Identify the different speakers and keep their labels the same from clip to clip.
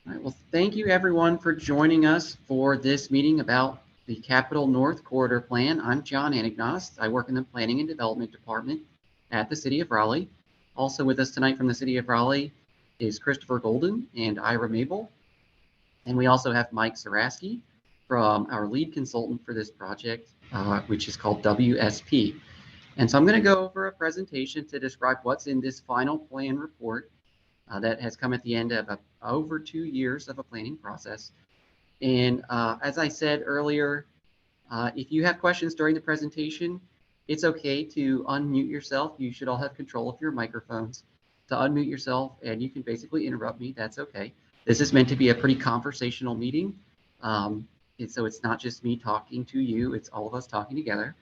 Speaker 1: All right, well, thank you everyone for joining us for this meeting about the Capital North Corridor Plan. I'm John Anagnost. I work in the Planning and Development Department at the City of Raleigh. Also with us tonight from the City of Raleigh is Christopher Golden and Ira Mabel. And we also have Mike Saraski from our lead consultant for this project, which is called WSP. And so I'm going to go over a presentation to describe what's in this final plan report that has come at the end of over 2 years of a planning process. And as I said earlier, if you have questions during the presentation, it's okay to unmute yourself. You should all have control of your microphones to unmute yourself, and you can basically interrupt me. That's okay. This is meant to be a pretty conversational meeting. So it's not just me talking to you, it's all of us talking together.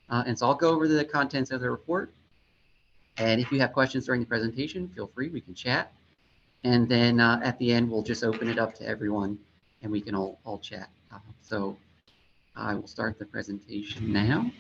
Speaker 1: And so I'll go over the contents of the report. And if you have questions during the presentation, feel free, we can chat. And then at the end, we'll just open it up to everyone and we can all chat. So I will start the presentation now.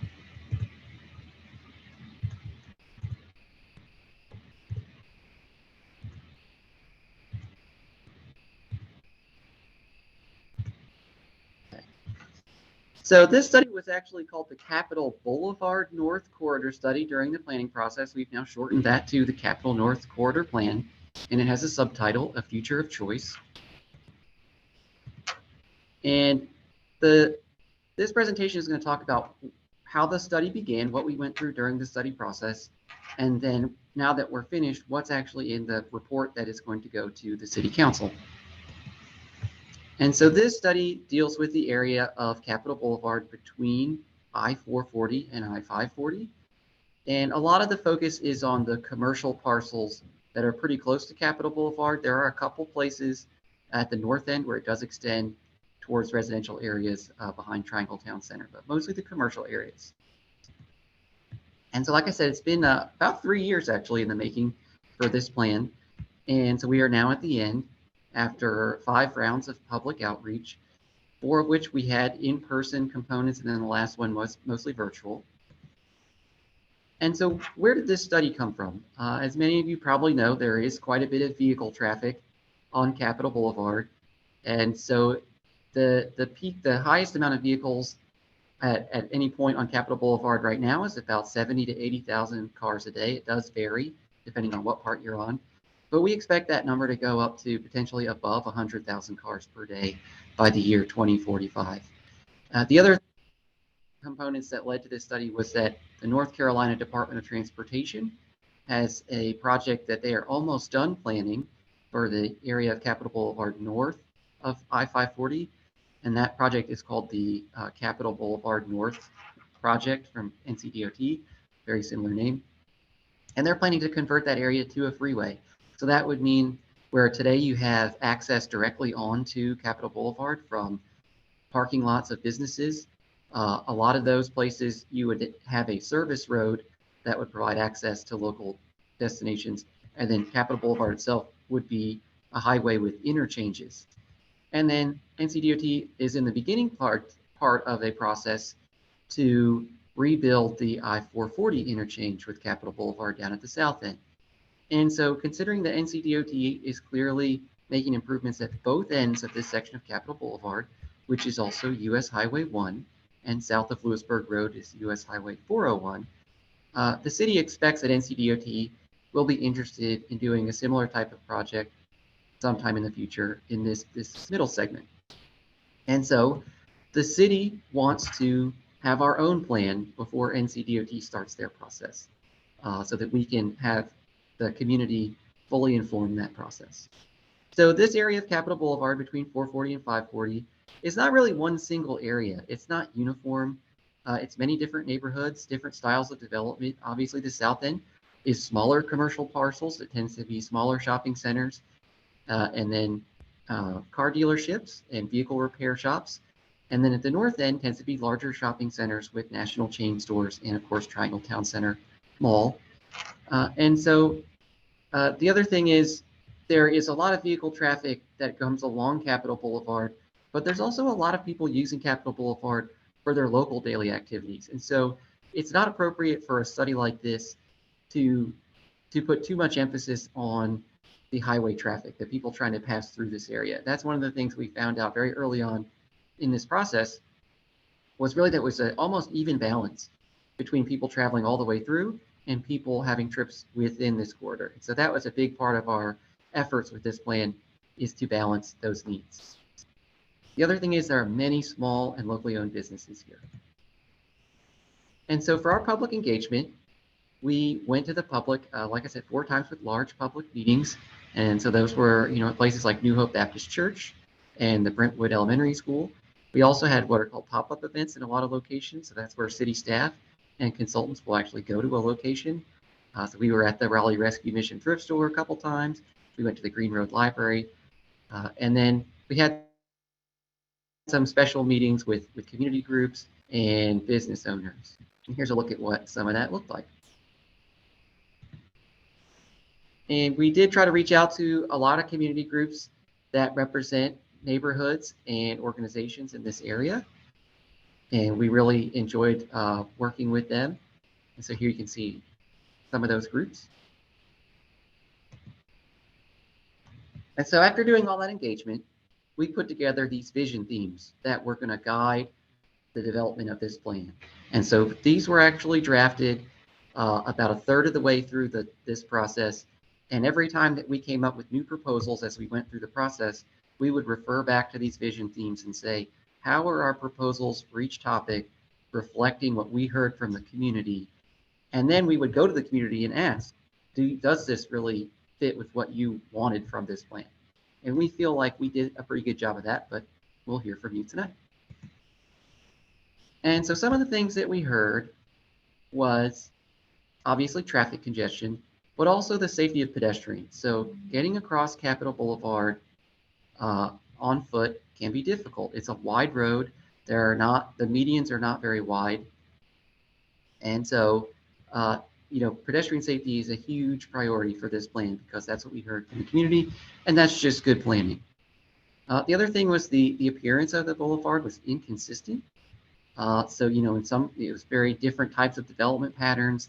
Speaker 1: So this study was actually called the Capitol Boulevard North Corridor Study during the planning process. We've now shortened that to the Capitol North Corridor Plan, and it has a subtitle, A Future of Choice. And this presentation is going to talk about how the study began, what we went through during the study process, and then now that we're finished, what's actually in the report that is going to go to the City Council. And so this study deals with the area of Capitol Boulevard between I-440 and I-540. And a lot of the focus is on the commercial parcels that are pretty close to Capitol Boulevard. There are a couple places at the north end where it does extend towards residential areas behind Triangle Town Center, but mostly the commercial areas. And so, like I said, it's been about 3 years actually in the making for this plan. And so we are now at the end after 5 rounds of public outreach, 4 of which we had in-person components, and then the last one was mostly virtual. And so where did this study come from? As many of you probably know, there is quite a bit of vehicle traffic on Capitol Boulevard. And so the highest amount of vehicles at any point on Capitol Boulevard right now is about 70 to 80,000 cars a day. It does vary depending on what part you're on. But we expect that number to go up to potentially above 100,000 cars per day by the year 2045. The other components that led to this study was that the North Carolina Department of Transportation has a project that they are almost done planning for the area of Capitol Boulevard north of I-540. And that project is called the Capitol Boulevard North Project from NCDOT, very similar name. And they're planning to convert that area to a freeway. So that would mean where today you have access directly onto Capitol Boulevard from parking lots of businesses. A lot of those places you would have a service road that would provide access to local destinations. And then Capitol Boulevard itself would be a highway with interchanges. And then NCDOT is in the beginning part of a process to rebuild the I-440 interchange with Capitol Boulevard down at the south end. And so considering that NCDOT is clearly making improvements at both ends of this section of Capitol Boulevard, which is also US Highway 1, and south of Lewisburg Road is US Highway 401, the city expects that NCDOT will be interested in doing a similar type of project sometime in the future in this middle segment. And so the city wants to have our own plan before NCDOT starts their process so that we can have the community fully informed that process. So this area of Capitol Boulevard between 440 and 540 is not really one single area. It's not uniform. It's many different neighborhoods, different styles of development. Obviously, the south end is smaller commercial parcels. It tends to be smaller shopping centers and then car dealerships and vehicle repair shops. And then at the north end tends to be larger shopping centers with national chain stores and, of course, Triangle Town Center Mall. And so the other thing is there is a lot of vehicle traffic that comes along Capitol Boulevard, but there's also a lot of people using Capitol Boulevard for their local daily activities. And so it's not appropriate for a study like this to put too much emphasis on the highway traffic, the people trying to pass through this area. That's one of the things we found out very early on in this process, was really that was an almost even balance between people traveling all the way through and people having trips within this corridor. So that was a big part of our efforts with this plan, is to balance those needs. The other thing is there are many small and locally owned businesses here. And so for our public engagement, we went to the public, like I said, 4 times with large public meetings. And so those were, at places like New Hope Baptist Church and the Brentwood Elementary School. We also had what are called pop-up events in a lot of locations. So that's where city staff and consultants will actually go to a location. So we were at the Raleigh Rescue Mission thrift store a couple times. We went to the Green Road Library. And then we had some special meetings with community groups and business owners. And here's a look at what some of that looked like. And we did try to reach out to a lot of community groups that represent neighborhoods and organizations in this area. And we really enjoyed working with them. And so here you can see some of those groups. And so after doing all that engagement, we put together these vision themes that were going to guide the development of this plan. And so these were actually drafted about a third of the way through this process. And every time that we came up with new proposals as we went through the process, we would refer back to these vision themes and say, how are our proposals for each topic reflecting what we heard from the community? And then we would go to the community and ask, does this really fit with what you wanted from this plan? And we feel like we did a pretty good job of that, but we'll hear from you tonight. And so some of the things that we heard was obviously traffic congestion, but also the safety of pedestrians. So getting across Capitol Boulevard on foot can be difficult. It's a wide road. The medians are not very wide. And so, pedestrian safety is a huge priority for this plan because that's what we heard from the community, and that's just good planning. The other thing was the appearance of the boulevard was inconsistent. So, in some, it was very different types of development patterns,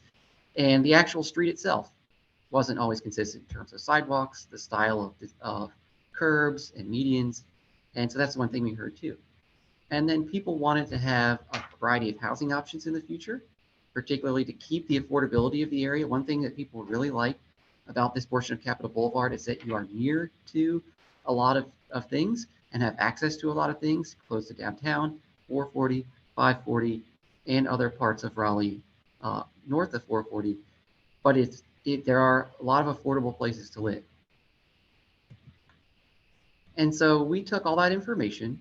Speaker 1: and the actual street itself wasn't always consistent in terms of sidewalks, the style of curbs and medians. And so that's one thing we heard too. And then people wanted to have a variety of housing options in the future, particularly to keep the affordability of the area. One thing that people really like about this portion of Capitol Boulevard is that you are near to a lot of things and have access to a lot of things, close to downtown, 440, 540, and other parts of Raleigh north of 440. But there are a lot of affordable places to live. And so we took all that information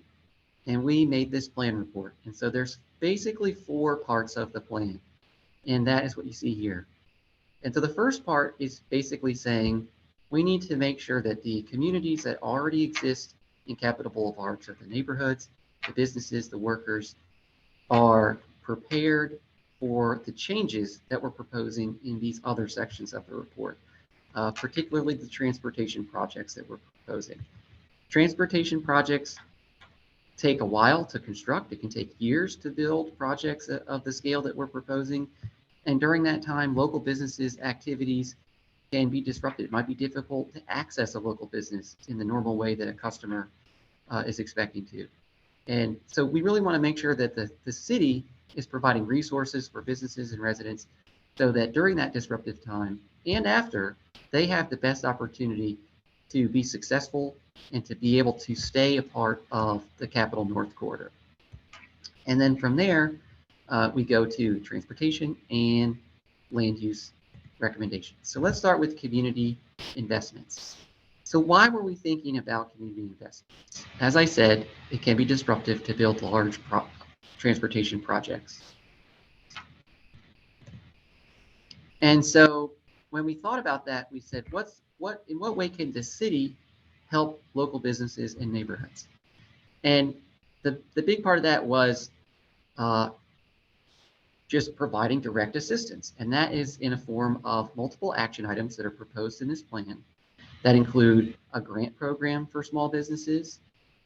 Speaker 1: and we made this plan report. And so there's basically 4 parts of the plan. And that is what you see here. And so the first part is basically saying we need to make sure that the communities that already exist in Capitol Boulevard, so the neighborhoods, the businesses, the workers, are prepared for the changes that we're proposing in these other sections of the report, particularly the transportation projects that we're proposing. Transportation projects take a while to construct. It can take years to build projects of the scale that we're proposing. And during that time, local businesses' activities can be disrupted. It might be difficult to access a local business in the normal way that a customer is expecting to. And so we really want to make sure that the city is providing resources for businesses and residents so that during that disruptive time and after, they have the best opportunity to be successful and to be able to stay a part of the Capitol North Corridor. And then from there, we go to transportation and land use recommendations. So let's start with community investments. So why were we thinking about community investments? As I said, it can be disruptive to build large transportation projects. And so when we thought about that, we said, in what way can the city help local businesses and neighborhoods? And the big part of that was just providing direct assistance. And that is in a form of multiple action items that are proposed in this plan that include a grant program for small businesses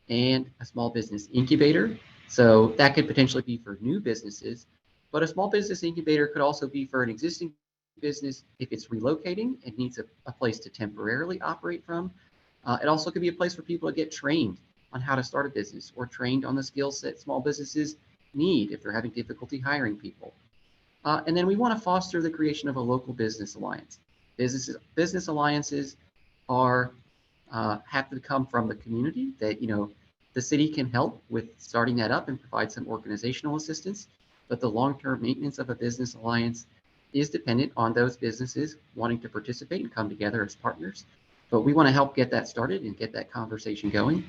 Speaker 1: and a small business incubator. So that could potentially be for new businesses, but a small business incubator could also be for an existing business, if it's relocating, it needs a place to temporarily operate from. It also could be a place for people to get trained on how to start a business or trained on the skill set small businesses need if they're having difficulty hiring people. And then we want to foster the creation of a local business alliance. Business alliances are have to come from the community that, the city can help with starting that up and provide some organizational assistance. But the long-term maintenance of a business alliance is dependent on those businesses wanting to participate and come together as partners. But we want to help get that started and get that conversation going.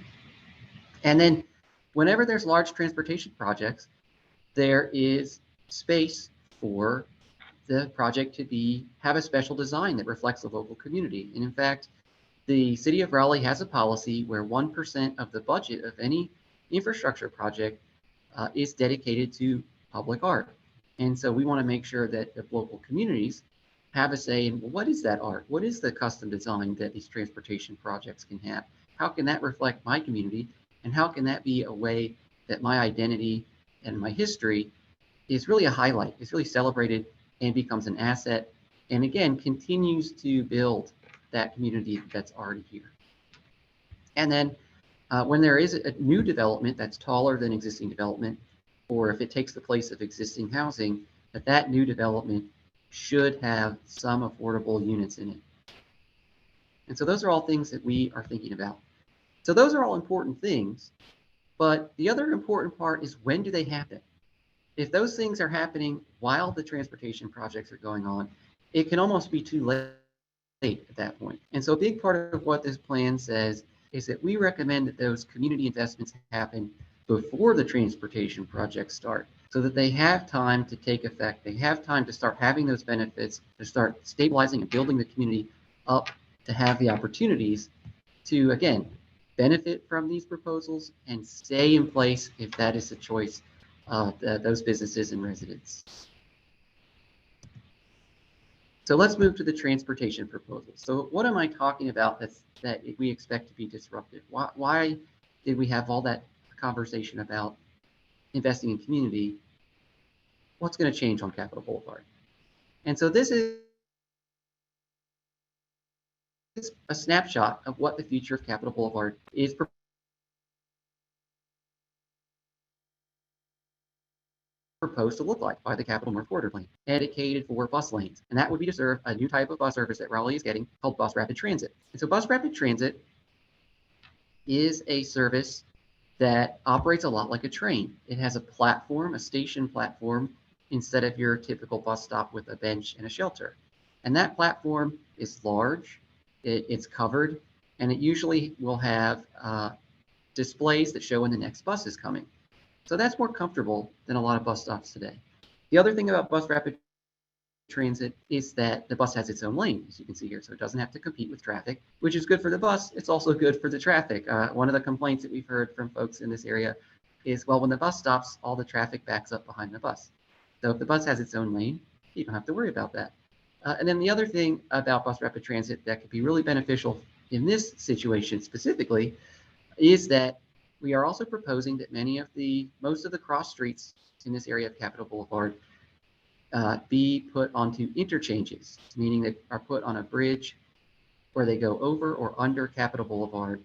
Speaker 1: And then whenever there's large transportation projects, there is space for the project to have a special design that reflects the local community. And in fact, the city of Raleigh has a policy where 1% of the budget of any infrastructure project is dedicated to public art. And so we want to make sure that the local communities have a say in, well, what is that art? What is the custom design that these transportation projects can have? How can that reflect my community? And how can that be a way that my identity and my history is really a highlight, is really celebrated and becomes an asset, and again, continues to build that community that's already here. And then when there is a new development that's taller than existing development, or if it takes the place of existing housing, that new development should have some affordable units in it. And so those are all things that we are thinking about. So those are all important things, but the other important part is, when do they happen? If those things are happening while the transportation projects are going on, it can almost be too late at that point. And so a big part of what this plan says is that we recommend that those community investments happen before the transportation projects start, so that they have time to take effect. They have time to start having those benefits, to start stabilizing and building the community up, to have the opportunities to, again, benefit from these proposals and stay in place if that is the choice of those businesses and residents. So let's move to the transportation proposals. So what am I talking about that we expect to be disruptive? Why did we have all that conversation about investing in community? What's going to change on Capitol Boulevard? And so this is a snapshot of what the future of Capitol Boulevard is proposed to look like by the Capitol North Corridor Plan, dedicated for bus lanes. And that would be to serve a new type of bus service that Raleigh is getting called Bus Rapid Transit. And so Bus Rapid Transit is a service that operates a lot like a train. It has a platform, a station platform, instead of your typical bus stop with a bench and a shelter. And that platform is large, it's covered, and it usually will have displays that show when the next bus is coming. So that's more comfortable than a lot of bus stops today. The other thing about Bus Rapid Transit is that the bus has its own lane, as you can see here, so it doesn't have to compete with traffic, which is good for the bus. It's also good for the traffic. One of the complaints that we've heard from folks in this area is, well, when the bus stops, all the traffic backs up behind the bus. So if the bus has its own lane, you don't have to worry about that. And then the other thing about Bus Rapid Transit that could be really beneficial in this situation specifically is that we are also proposing that most of the cross streets in this area of Capitol Boulevard be put onto interchanges, meaning they are put on a bridge where they go over or under Capitol Boulevard,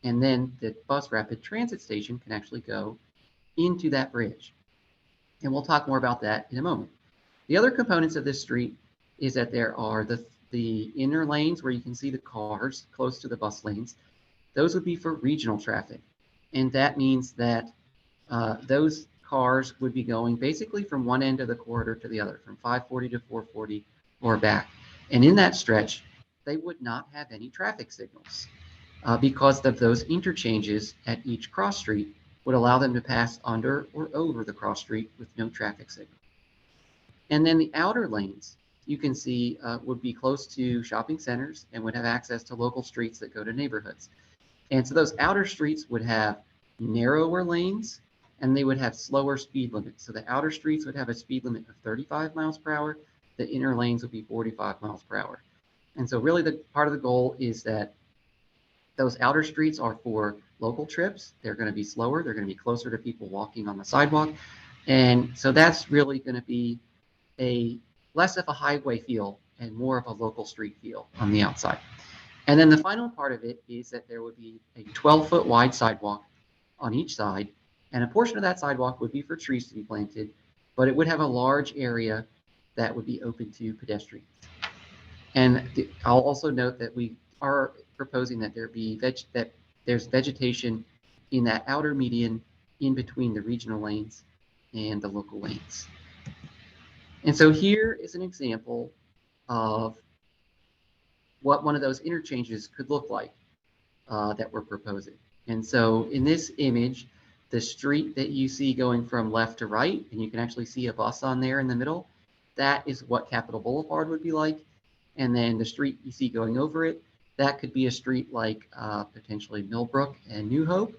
Speaker 1: and then the Bus Rapid Transit station can actually go into that bridge. And we'll talk more about that in a moment. The other components of this street is that there are the inner lanes where you can see the cars close to the bus lanes. Those would be for regional traffic. And that means that those cars would be going basically from one end of the corridor to the other, from 540 to 440 or back. And in that stretch, they would not have any traffic signals because of those interchanges at each cross street would allow them to pass under or over the cross street with no traffic signal. And then the outer lanes, you can see, would be close to shopping centers and would have access to local streets that go to neighborhoods. And so those outer streets would have narrower lanes and they would have slower speed limits. So the outer streets would have a speed limit of 35 miles per hour. The inner lanes would be 45 miles per hour. And so really the part of the goal is that those outer streets are for local trips. They're going to be slower. They're going to be closer to people walking on the sidewalk. And so that's really going to be less of a highway feel and more of a local street feel on the outside. And then the final part of it is that there would be a 12-foot wide sidewalk on each side, and a portion of that sidewalk would be for trees to be planted, but it would have a large area that would be open to pedestrians. And I'll also note that we are proposing that there's vegetation in that outer median in between the regional lanes and the local lanes. And so here is an example of what one of those interchanges could look like that we're proposing. And so in this image, the street that you see going from left to right, and you can actually see a bus on there in the middle, that is what Capitol Boulevard would be like. And then the street you see going over it, that could be a street like potentially Millbrook and New Hope,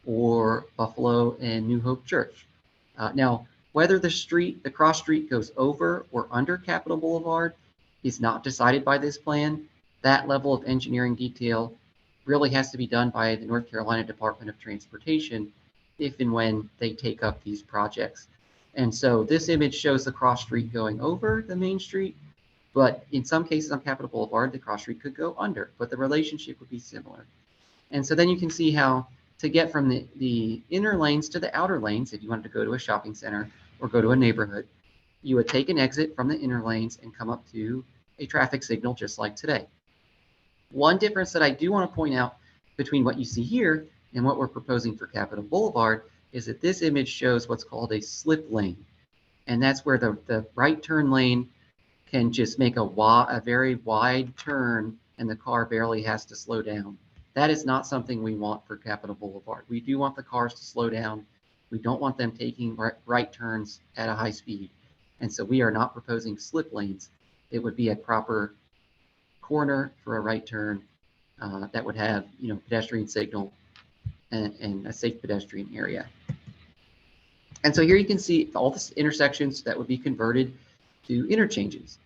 Speaker 1: or Buffalo and New Hope Church. Now, whether the cross street goes over or under Capitol Boulevard is not decided by this plan. That level of engineering detail really has to be done by the North Carolina Department of Transportation if and when they take up these projects. And so this image shows the cross street going over the main street, but in some cases on Capitol Boulevard, the cross street could go under, but the relationship would be similar. And so then you can see how to get from the inner lanes to the outer lanes, if you wanted to go to a shopping center or go to a neighborhood, you would take an exit from the inner lanes and come up to a traffic signal just like today. One difference that I do want to point out between what you see here and what we're proposing for Capitol Boulevard is that this image shows what's called a slip lane. And that's where the right turn lane can just make a very wide turn and the car barely has to slow down. That is not something we want for Capitol Boulevard. We do want the cars to slow down. We don't want them taking right turns at a high speed. And so we are not proposing slip lanes. It would be a proper corner for a right turn that would have, pedestrian signal and a safe pedestrian area. And so here you can see all the intersections that would be converted to interchanges.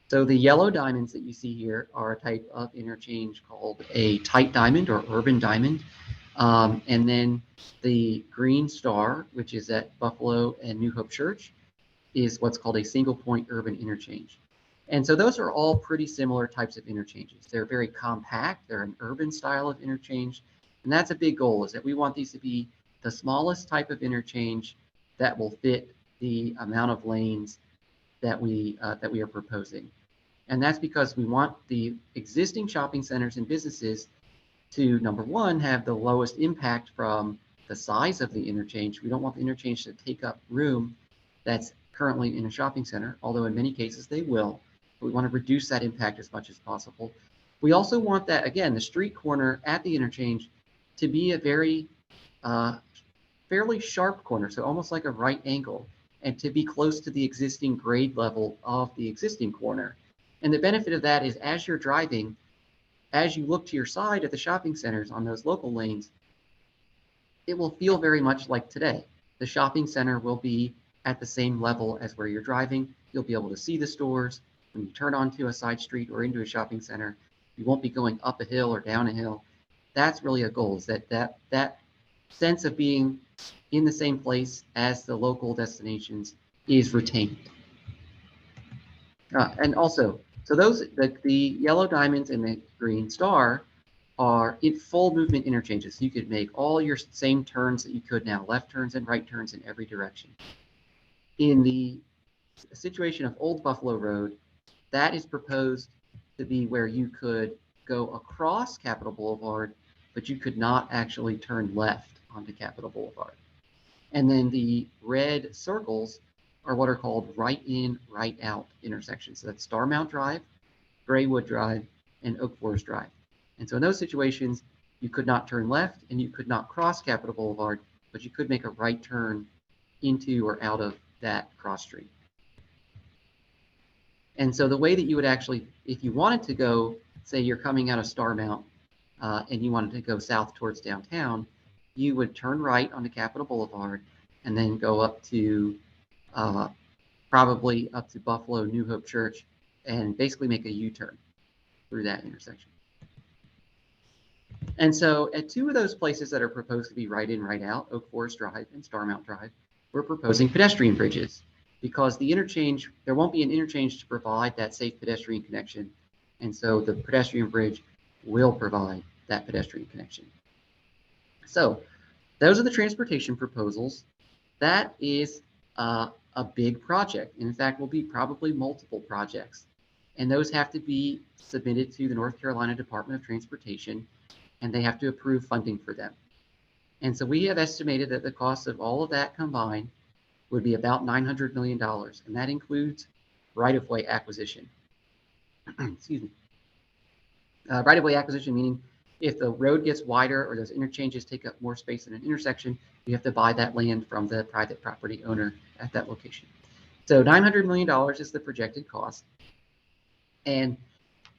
Speaker 1: So the yellow diamonds that you see here are a type of interchange called a tight diamond or urban diamond. And then the green star, which is at Buffalo and New Hope Church, is what's called a single point urban interchange. And so those are all pretty similar types of interchanges. They're very compact. They're an urban style of interchange. And that's a big goal, is that we want these to be the smallest type of interchange that will fit the amount of lanes that we are proposing. And that's because we want the existing shopping centers and businesses to, number one, have the lowest impact from the size of the interchange. We don't want the interchange to take up room that's currently in a shopping center, although in many cases they will. We want to reduce that impact as much as possible. We also want that, again, the street corner at the interchange to be a very fairly sharp corner, so almost like a right angle, and to be close to the existing grade level of the existing corner. And the benefit of that is as you're driving, as you look to your side at the shopping centers on those local lanes, it will feel very much like today. The shopping center will be at the same level as where you're driving. You'll be able to see the stores. When you turn onto a side street or into a shopping center, you won't be going up a hill or down a hill. That's really a goal, is that sense of being in the same place as the local destinations is retained. And also, so the yellow diamonds and the green star are in full movement interchanges. You could make all your same turns that you could now, left turns and right turns in every direction. In the situation of Old Buffalo Road, that is proposed to be where you could go across Capitol Boulevard, but you could not actually turn left onto Capitol Boulevard. And then the red circles are what are called right in, right out intersections. So that's Starmount Drive, Graywood Drive, and Oak Forest Drive. And so in those situations, you could not turn left and you could not cross Capitol Boulevard, but you could make a right turn into or out of that cross street. And so the way that you would actually, if you wanted to go, say you're coming out of Starmount and you wanted to go south towards downtown, you would turn right onto Capitol Boulevard and then go up to probably up to Buffalo New Hope Church and basically make a U-turn through that intersection. And so at two of those places that are proposed to be right in, right out, Oak Forest Drive and Starmount Drive, we're proposing pedestrian bridges. because the interchange, there won't be an interchange to provide that safe pedestrian connection. And so the pedestrian bridge will provide that pedestrian connection. So those are the transportation proposals. That is a big project. In fact, will be probably multiple projects. And those have to be submitted to the North Carolina Department of Transportation, and they have to approve funding for them. And so we have estimated that the cost of all of that combined would be about $900 million, and that includes right-of-way acquisition. Excuse me. Right-of-way acquisition meaning if the road gets wider or those interchanges take up more space in an intersection, you have to buy that land from the private property owner at that location. So $900 million is the projected cost. And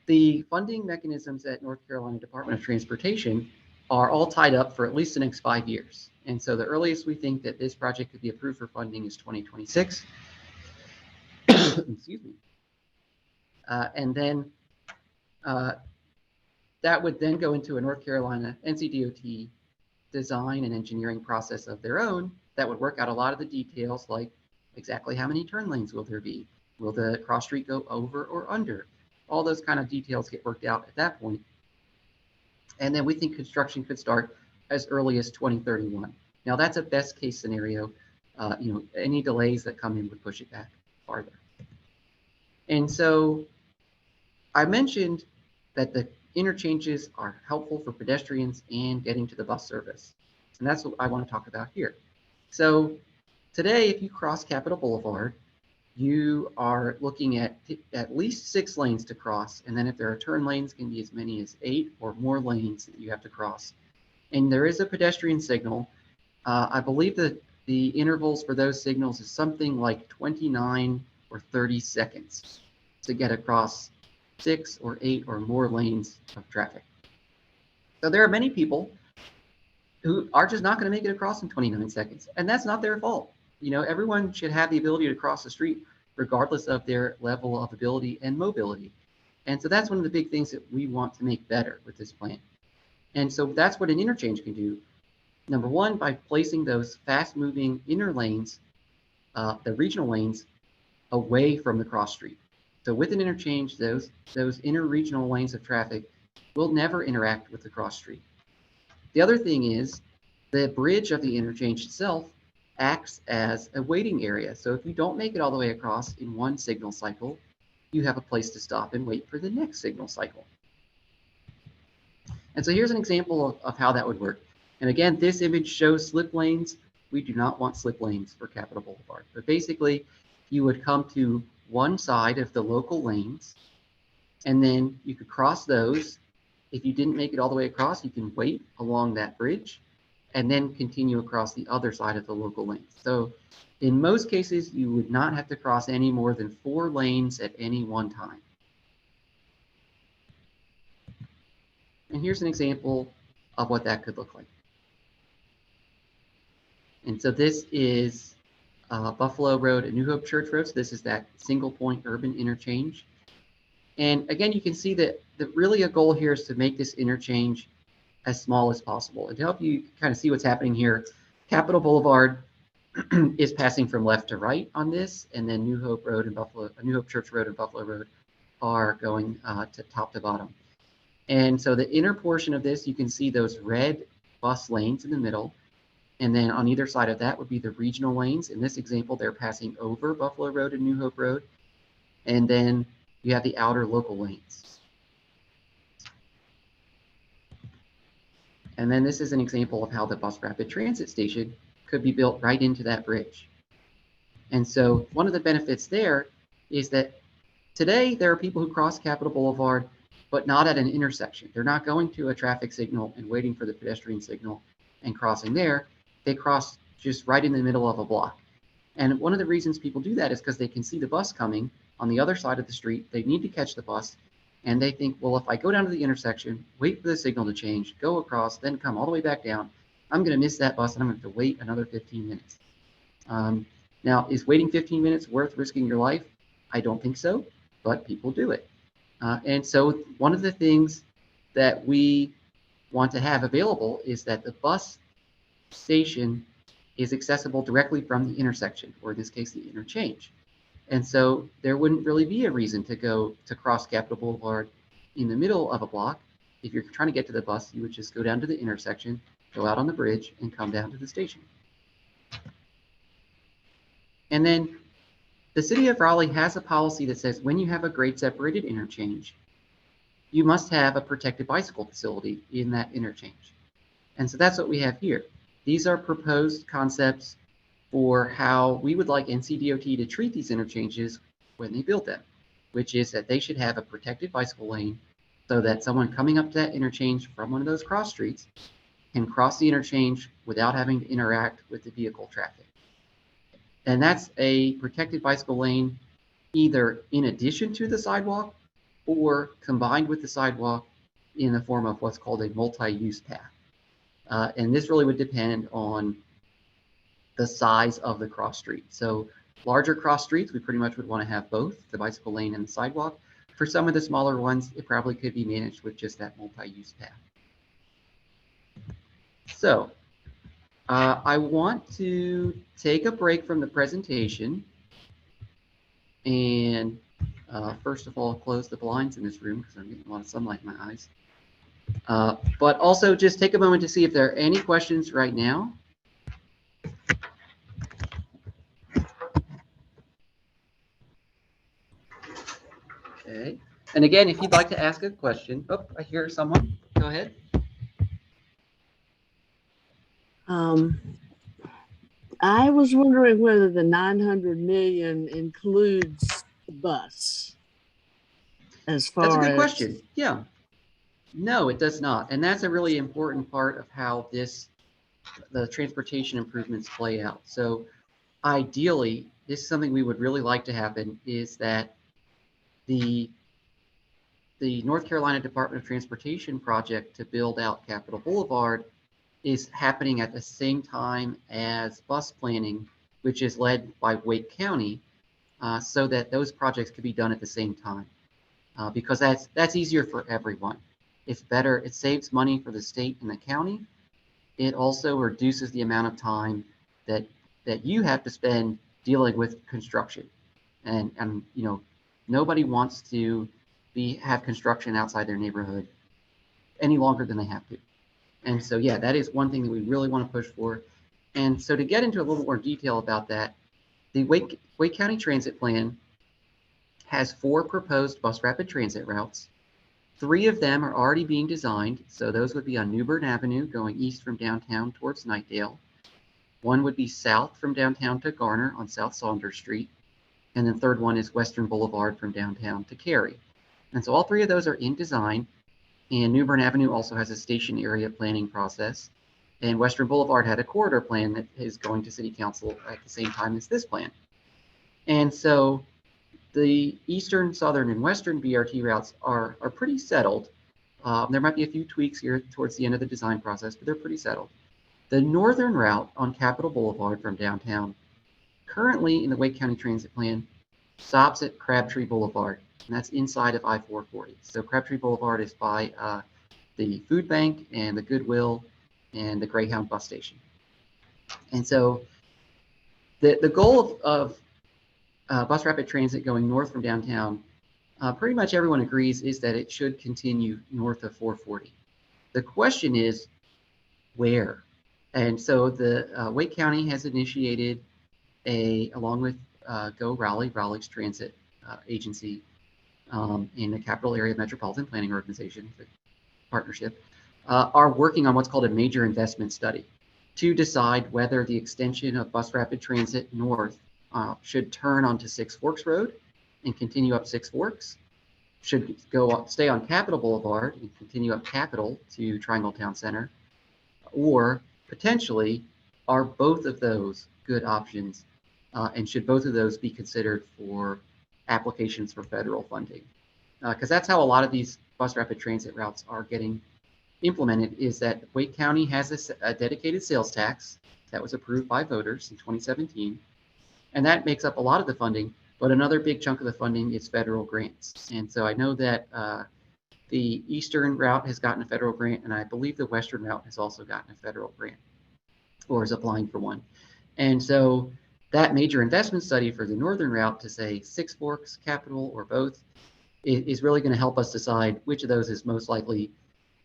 Speaker 1: the funding mechanisms at North Carolina Department of Transportation are all tied up for at least the next 5 years. And so the earliest we think that this project could be approved for funding is 2026. Excuse me. And then that would then go into a North Carolina NCDOT design and engineering process of their own that would work out a lot of the details, like exactly how many turn lanes will there be? Will the cross street go over or under? All those kind of details get worked out at that point. And then we think construction could start as early as 2031. Now that's a best case scenario. Any delays that come in would push it back farther. And so I mentioned that the interchanges are helpful for pedestrians and getting to the bus service. And that's what I want to talk about here. So today, if you cross Capitol Boulevard, you are looking at least 6 lanes to cross. And then if there are turn lanes, can be as many as 8 or more lanes that you have to cross. And there is a pedestrian signal. I believe that the intervals for those signals is something like 29 or 30 seconds to get across 6 or 8 or more lanes of traffic. So there are many people who are just not going to make it across in 29 seconds, and that's not their fault. Everyone should have the ability to cross the street regardless of their level of ability and mobility. And so that's one of the big things that we want to make better with this plan. And so that's what an interchange can do. Number one, by placing those fast-moving inner lanes, the regional lanes, away from the cross street. So with an interchange, those inter-regional lanes of traffic will never interact with the cross street. The other thing is the bridge of the interchange itself acts as a waiting area. So if you don't make it all the way across in one signal cycle, you have a place to stop and wait for the next signal cycle. And so here's an example of how that would work. And again, this image shows slip lanes. We do not want slip lanes for Capitol Boulevard. But basically, you would come to one side of the local lanes, and then you could cross those. If you didn't make it all the way across, you can wait along that bridge and then continue across the other side of the local lanes. So in most cases, you would not have to cross any more than 4 lanes at any one time. And here's an example of what that could look like. And so this is Buffalo Road and New Hope Church Road. So this is that single point urban interchange. And again, you can see that really a goal here is to make this interchange as small as possible. And to help you kind of see what's happening here, Capitol Boulevard is passing from left to right on this, and then New Hope Church Road and Buffalo Road are going to top to bottom. And so the inner portion of this, you can see those red bus lanes in the middle. And then on either side of that would be the regional lanes. In this example, they're passing over Buffalo Road and New Hope Road. And then you have the outer local lanes. And then this is an example of how the bus rapid transit station could be built right into that bridge. And so one of the benefits there is that today there are people who cross Capitol Boulevard, but not at an intersection. They're not going to a traffic signal and waiting for the pedestrian signal and crossing there. They cross just right in the middle of a block. And one of the reasons people do that is because they can see the bus coming on the other side of the street. They need to catch the bus. And they think, well, if I go down to the intersection, wait for the signal to change, go across, then come all the way back down, I'm going to miss that bus and I'm going to have to wait another 15 minutes. Now, is waiting 15 minutes worth risking your life? I don't think so, but people do it. And so one of the things that we want to have available is that the bus station is accessible directly from the intersection, or in this case, the interchange. And so there wouldn't really be a reason to go to cross Capitol Boulevard in the middle of a block. If you're trying to get to the bus, you would just go down to the intersection, go out on the bridge, and come down to the station. And then the city of Raleigh has a policy that says when you have a grade separated interchange, you must have a protected bicycle facility in that interchange. And so that's what we have here. These are proposed concepts for how we would like NCDOT to treat these interchanges when they build them, which is that they should have a protected bicycle lane so that someone coming up to that interchange from one of those cross streets can cross the interchange without having to interact with the vehicle traffic. And that's a protected bicycle lane either in addition to the sidewalk or combined with the sidewalk in the form of what's called a multi-use path. And this really would depend on the size of the cross street. So larger cross streets, we pretty much would want to have both the bicycle lane and the sidewalk. For some of the smaller ones, it probably could be managed with just that multi-use path. So I want to take a break from the presentation and first of all, close the blinds in this room because I'm getting a lot of sunlight in my eyes. But also just take a moment to see if there are any questions right now. Okay. And again, if you'd like to ask a question, oh, I hear someone. Go ahead.
Speaker 2: I was wondering whether the 900 million includes the bus. As far
Speaker 1: That's a good
Speaker 2: as
Speaker 1: question. Yeah. No, it does not. And that's a really important part of how the transportation improvements play out. So ideally, this is something we would really like to happen, is that the North Carolina Department of Transportation project to build out Capitol Boulevard is happening at the same time as bus planning, which is led by Wake County, so that those projects could be done at the same time, because that's easier for everyone. It's better. It saves money for the state and the county. It also reduces the amount of time that you have to spend dealing with construction, and you know, nobody wants to have construction outside their neighborhood any longer than they have to. And so, yeah, that is one thing that we really want to push for. And so to get into a little more detail about that, the Wake County Transit Plan has 4 proposed bus rapid transit routes. 3 of them are already being designed. So those would be on New Bern Avenue going east from downtown towards Knightdale. One would be south from downtown to Garner on South Saunders Street. And the third one is Western Boulevard from downtown to Cary. And so all 3 of those are in design. And New Bern Avenue also has a station area planning process. And Western Boulevard had a corridor plan that is going to City Council at the same time as this plan. And so the Eastern, Southern, and Western BRT routes are pretty settled. There might be a few tweaks here towards the end of the design process, but they're pretty settled. The northern route on Capitol Boulevard from downtown, currently in the Wake County Transit Plan, stops at Crabtree Boulevard, and that's inside of I-440. So Crabtree Boulevard is by the food bank and the Goodwill and the Greyhound bus station. And so the goal of bus rapid transit going north from downtown, pretty much everyone agrees, is that it should continue north of 440. The question is where? And so the Wake County has initiated along with Go Raleigh, Raleigh's transit agency, in the Capital Area Metropolitan Planning Organization, the partnership, are working on what's called a major investment study to decide whether the extension of bus rapid transit north should turn onto Six Forks Road and continue up Six Forks, should stay on Capitol Boulevard and continue up Capitol to Triangle Town Center, or potentially are both of those good options, and should both of those be considered for applications for federal funding? Because that's how a lot of these bus rapid transit routes are getting implemented, is that Wake County has a dedicated sales tax that was approved by voters in 2017, and that makes up a lot of the funding, but another big chunk of the funding is federal grants. And so I know that the Eastern route has gotten a federal grant, and I believe the Western route has also gotten a federal grant. or is applying for one. And so that major investment study for the northern route to say Six Forks, Capitol, or both is really going to help us decide which of those is most likely,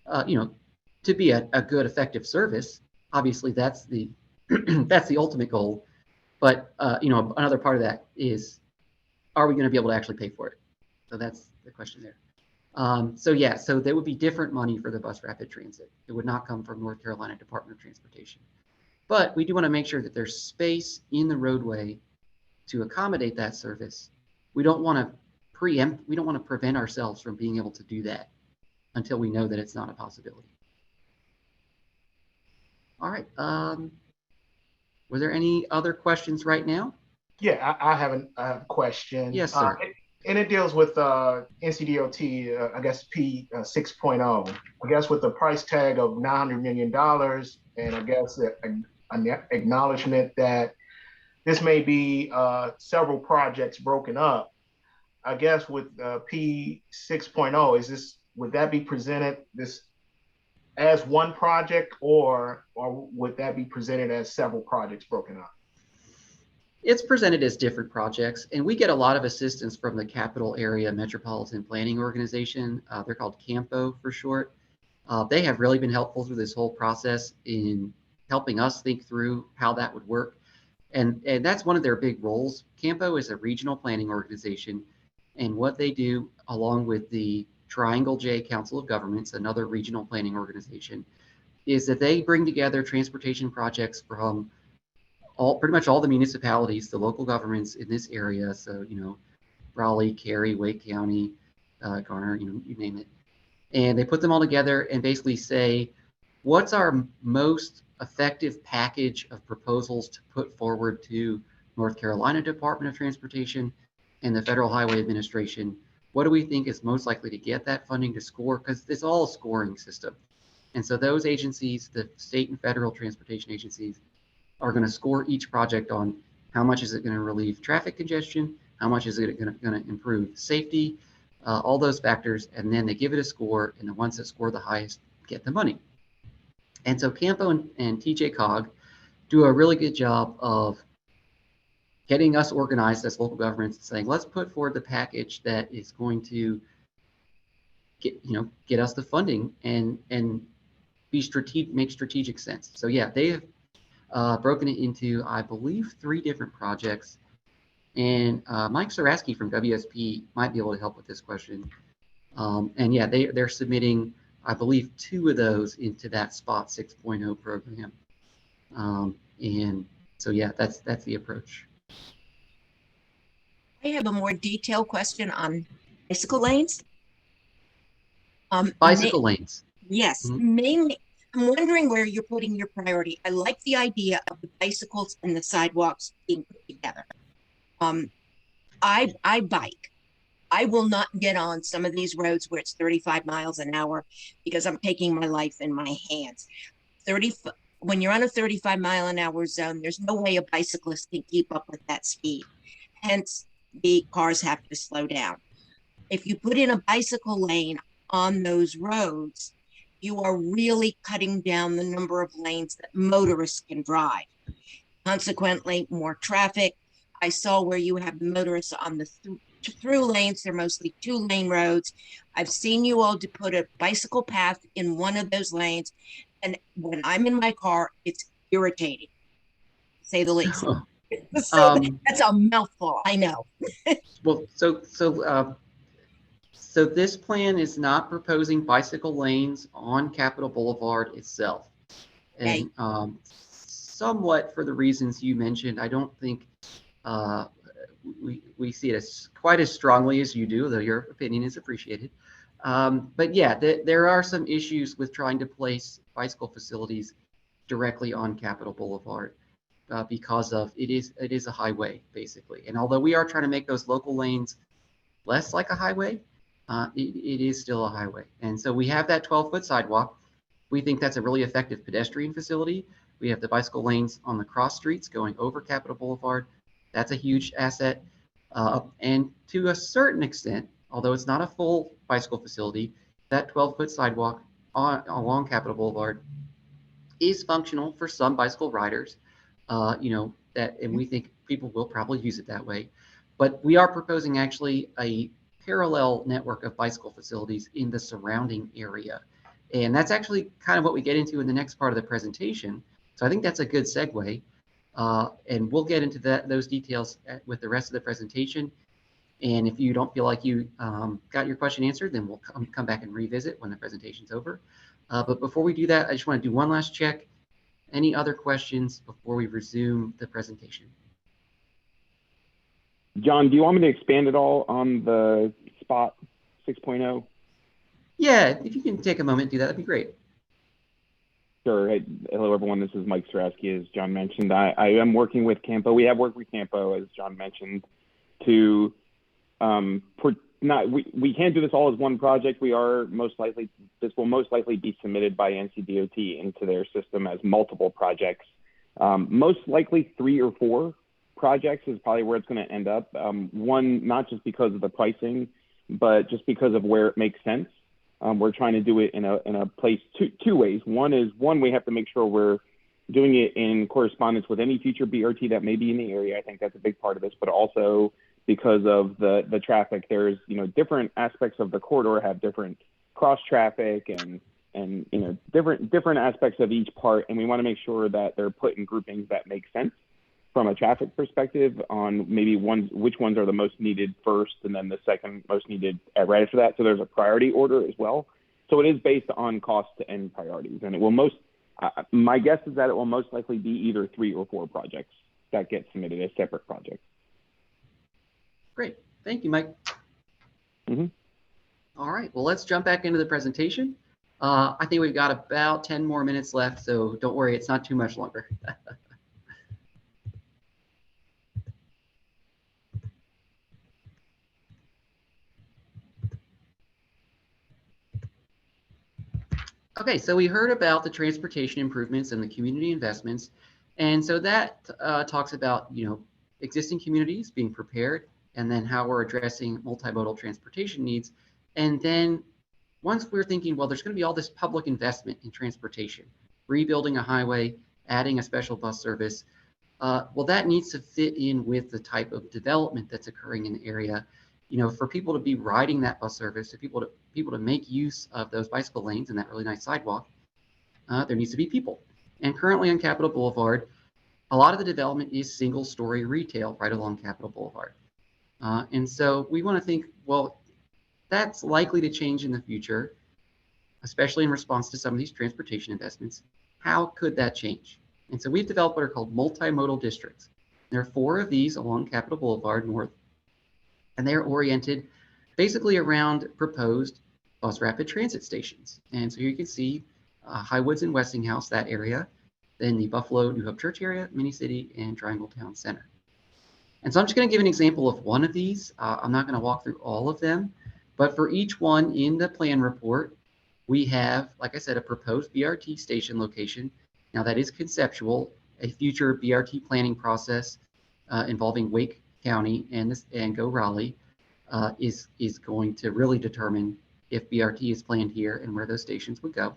Speaker 1: to be a good, effective service. Obviously, that's the that's the ultimate goal. But another part of that is, are we going to be able to actually pay for it? So that's the question there. So there would be different money for the bus rapid transit. It would not come from North Carolina Department of Transportation. But we do want to make sure that there's space in the roadway to accommodate that service. We don't want to preempt, we don't want to prevent ourselves from being able to do that until we know that it's not a possibility. All right. Were there any other questions right now?
Speaker 3: Yeah, I have a question.
Speaker 1: Yes, sir.
Speaker 3: And it deals with NCDOT, I guess P 6.0. I guess with the price tag of $900 million, and I guess an acknowledgement that this may be several projects broken up. I guess with P 6.0, would that be presented this as one project, or would that be presented as several projects broken up?
Speaker 1: It's presented as different projects, and we get a lot of assistance from the Capital Area Metropolitan Planning Organization. They're called CAMPO for short. They have really been helpful through this whole process in helping us think through how that would work. And that's one of their big roles. CAMPO is a regional planning organization, and what they do, along with the Triangle J Council of Governments, another regional planning organization, is that they bring together transportation projects from pretty much all the municipalities, the local governments in this area. So, Raleigh, Cary, Wake County, Garner, you name it. And they put them all together and basically say, what's our most effective package of proposals to put forward to North Carolina Department of Transportation and the Federal Highway Administration? What do we think is most likely to get that funding to score? Because it's all a scoring system. And so those agencies, the state and federal transportation agencies, are going to score each project on how much is it going to relieve traffic congestion, how much is it going to improve safety, all those factors, and then they give it a score, and the ones that score the highest get the money. And so CAMPO and TJ Cog do a really good job of getting us organized as local governments and saying, let's put forward the package that is going to get us the funding and make strategic sense. So yeah, they have broken it into, I believe, 3 different projects. And Mike Saraski from WSP might be able to help with this question. And yeah, they're submitting, I believe, 2 of those into that SPOT 6.0 program. And so yeah, that's the approach.
Speaker 4: I have a more detailed question on bicycle lanes.
Speaker 1: Bicycle lanes.
Speaker 4: Yes, mainly. I'm wondering where you're putting your priority. I like the idea of the bicycles and the sidewalks being put together. I bike. I will not get on some of these roads where it's 35 miles an hour because I'm taking my life in my hands. When you're on a 35 mile an hour zone, there's no way a bicyclist can keep up with that speed. Hence, the cars have to slow down. If you put in a bicycle lane on those roads, you are really cutting down the number of lanes that motorists can drive. Consequently, more traffic. I saw where you have the motorists on the through lanes. They're mostly 2-lane roads. I've seen you all to put a bicycle path in one of those lanes. And when I'm in my car, it's irritating, to say the least. So that's a mouthful, I know.
Speaker 1: Well, so this plan is not proposing bicycle lanes on Capitol Boulevard itself. And somewhat for the reasons you mentioned, I don't think we see it as quite as strongly as you do, though your opinion is appreciated. But yeah, there are some issues with trying to place bicycle facilities directly on Capitol Boulevard because of it is a highway basically. And although we are trying to make those local lanes less like a highway, it is still a highway. And so we have that 12-foot sidewalk. We think that's a really effective pedestrian facility. We have the bicycle lanes on the cross streets going over Capitol Boulevard. That's a huge asset. And to a certain extent, although it's not a full bicycle facility, that 12-foot sidewalk along Capitol Boulevard is functional for some bicycle riders, and we think people will probably use it that way. But we are proposing actually a parallel network of bicycle facilities in the surrounding area. And that's actually kind of what we get into in the next part of the presentation. So I think that's a good segue. And we'll get into those details with the rest of the presentation. And if you don't feel like you got your question answered, then we'll come back and revisit when the presentation's over. But before we do that, I just want to do one last check. Any other questions before we resume the presentation?
Speaker 5: John, do you want me to expand at all on the SPOT 6.0?
Speaker 1: Yeah, if you can take a moment and do that, that'd be great.
Speaker 5: Sure. Hey, hello, everyone. This is Mike Sarowski, as John mentioned. I am working with Campo. We have worked with Campo, as John mentioned, to we can't do this all as one project. This will most likely be submitted by NCDOT into their system as multiple projects. Most likely 3 or 4 projects is probably where it's going to end up. One, not just because of the pricing, but just because of where it makes sense. We're trying to do it in a place two ways. One, we have to make sure we're doing it in correspondence with any future BRT that may be in the area. I think that's a big part of this, but also because of the traffic, there's, different aspects of the corridor have different cross traffic and different aspects of each part. And we want to make sure that they're put in groupings that make sense from a traffic perspective on maybe which ones are the most needed first and then the second most needed right after that. So there's a priority order as well. So it is based on cost and priorities. And it will my guess is that it will most likely be either 3 or 4 projects that get submitted as separate projects.
Speaker 1: Great. Thank you, Mike.
Speaker 5: Mm-hmm.
Speaker 1: All right. Well, let's jump back into the presentation. I think we've got about 10 more minutes left, so don't worry, it's not too much longer. Okay, so we heard about the transportation improvements and the community investments. And so that talks about, existing communities being prepared, and then how we're addressing multimodal transportation needs. And then once we're thinking, well, there's going to be all this public investment in transportation, rebuilding a highway, adding a special bus service, well, that needs to fit in with the type of development that's occurring in the area. For people to be riding that bus service, for people to make use of those bicycle lanes and that really nice sidewalk, there needs to be people. And currently on Capitol Boulevard, a lot of the development is single-story retail right along Capitol Boulevard. And so we want to think, well, that's likely to change in the future, especially in response to some of these transportation investments. How could that change? And so we've developed what are called multimodal districts. There are 4 of these along Capitol Boulevard North, and they're oriented basically around proposed bus rapid transit stations. And so here you can see Highwoods and Westinghouse, that area, then the Buffalo New Hope Church area, Mini City, and Triangle Town Center. And so I'm just going to give an example of one of these. I'm not going to walk through all of them, but for each one in the plan report, we have, like I said, a proposed BRT station location. Now that is conceptual. A future BRT planning process involving Wake County and Go Raleigh is going to really determine if BRT is planned here and where those stations would go.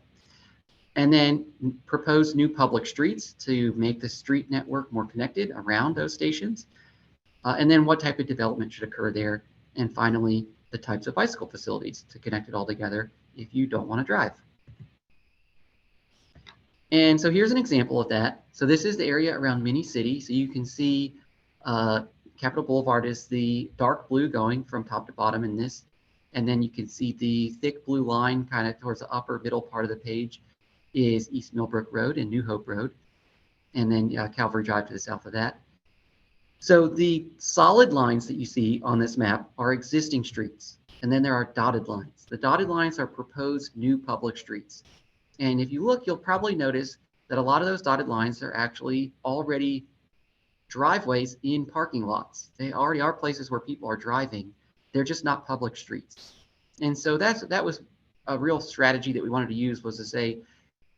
Speaker 1: And then propose new public streets to make the street network more connected around those stations. And then what type of development should occur there. And finally, the types of bicycle facilities to connect it all together if you don't want to drive. And so here's an example of that. So this is the area around Mini City. So you can see Capitol Boulevard is the dark blue going from top to bottom in this. And then you can see the thick blue line kind of towards the upper middle part of the page is East Millbrook Road and New Hope Road. And then Calvary Drive to the south of that. So the solid lines that you see on this map are existing streets. And then there are dotted lines. The dotted lines are proposed new public streets. And if you look, you'll probably notice that a lot of those dotted lines are actually already driveways in parking lots. They already are places where people are driving. They're just not public streets. And so that was a real strategy that we wanted to use, was to say,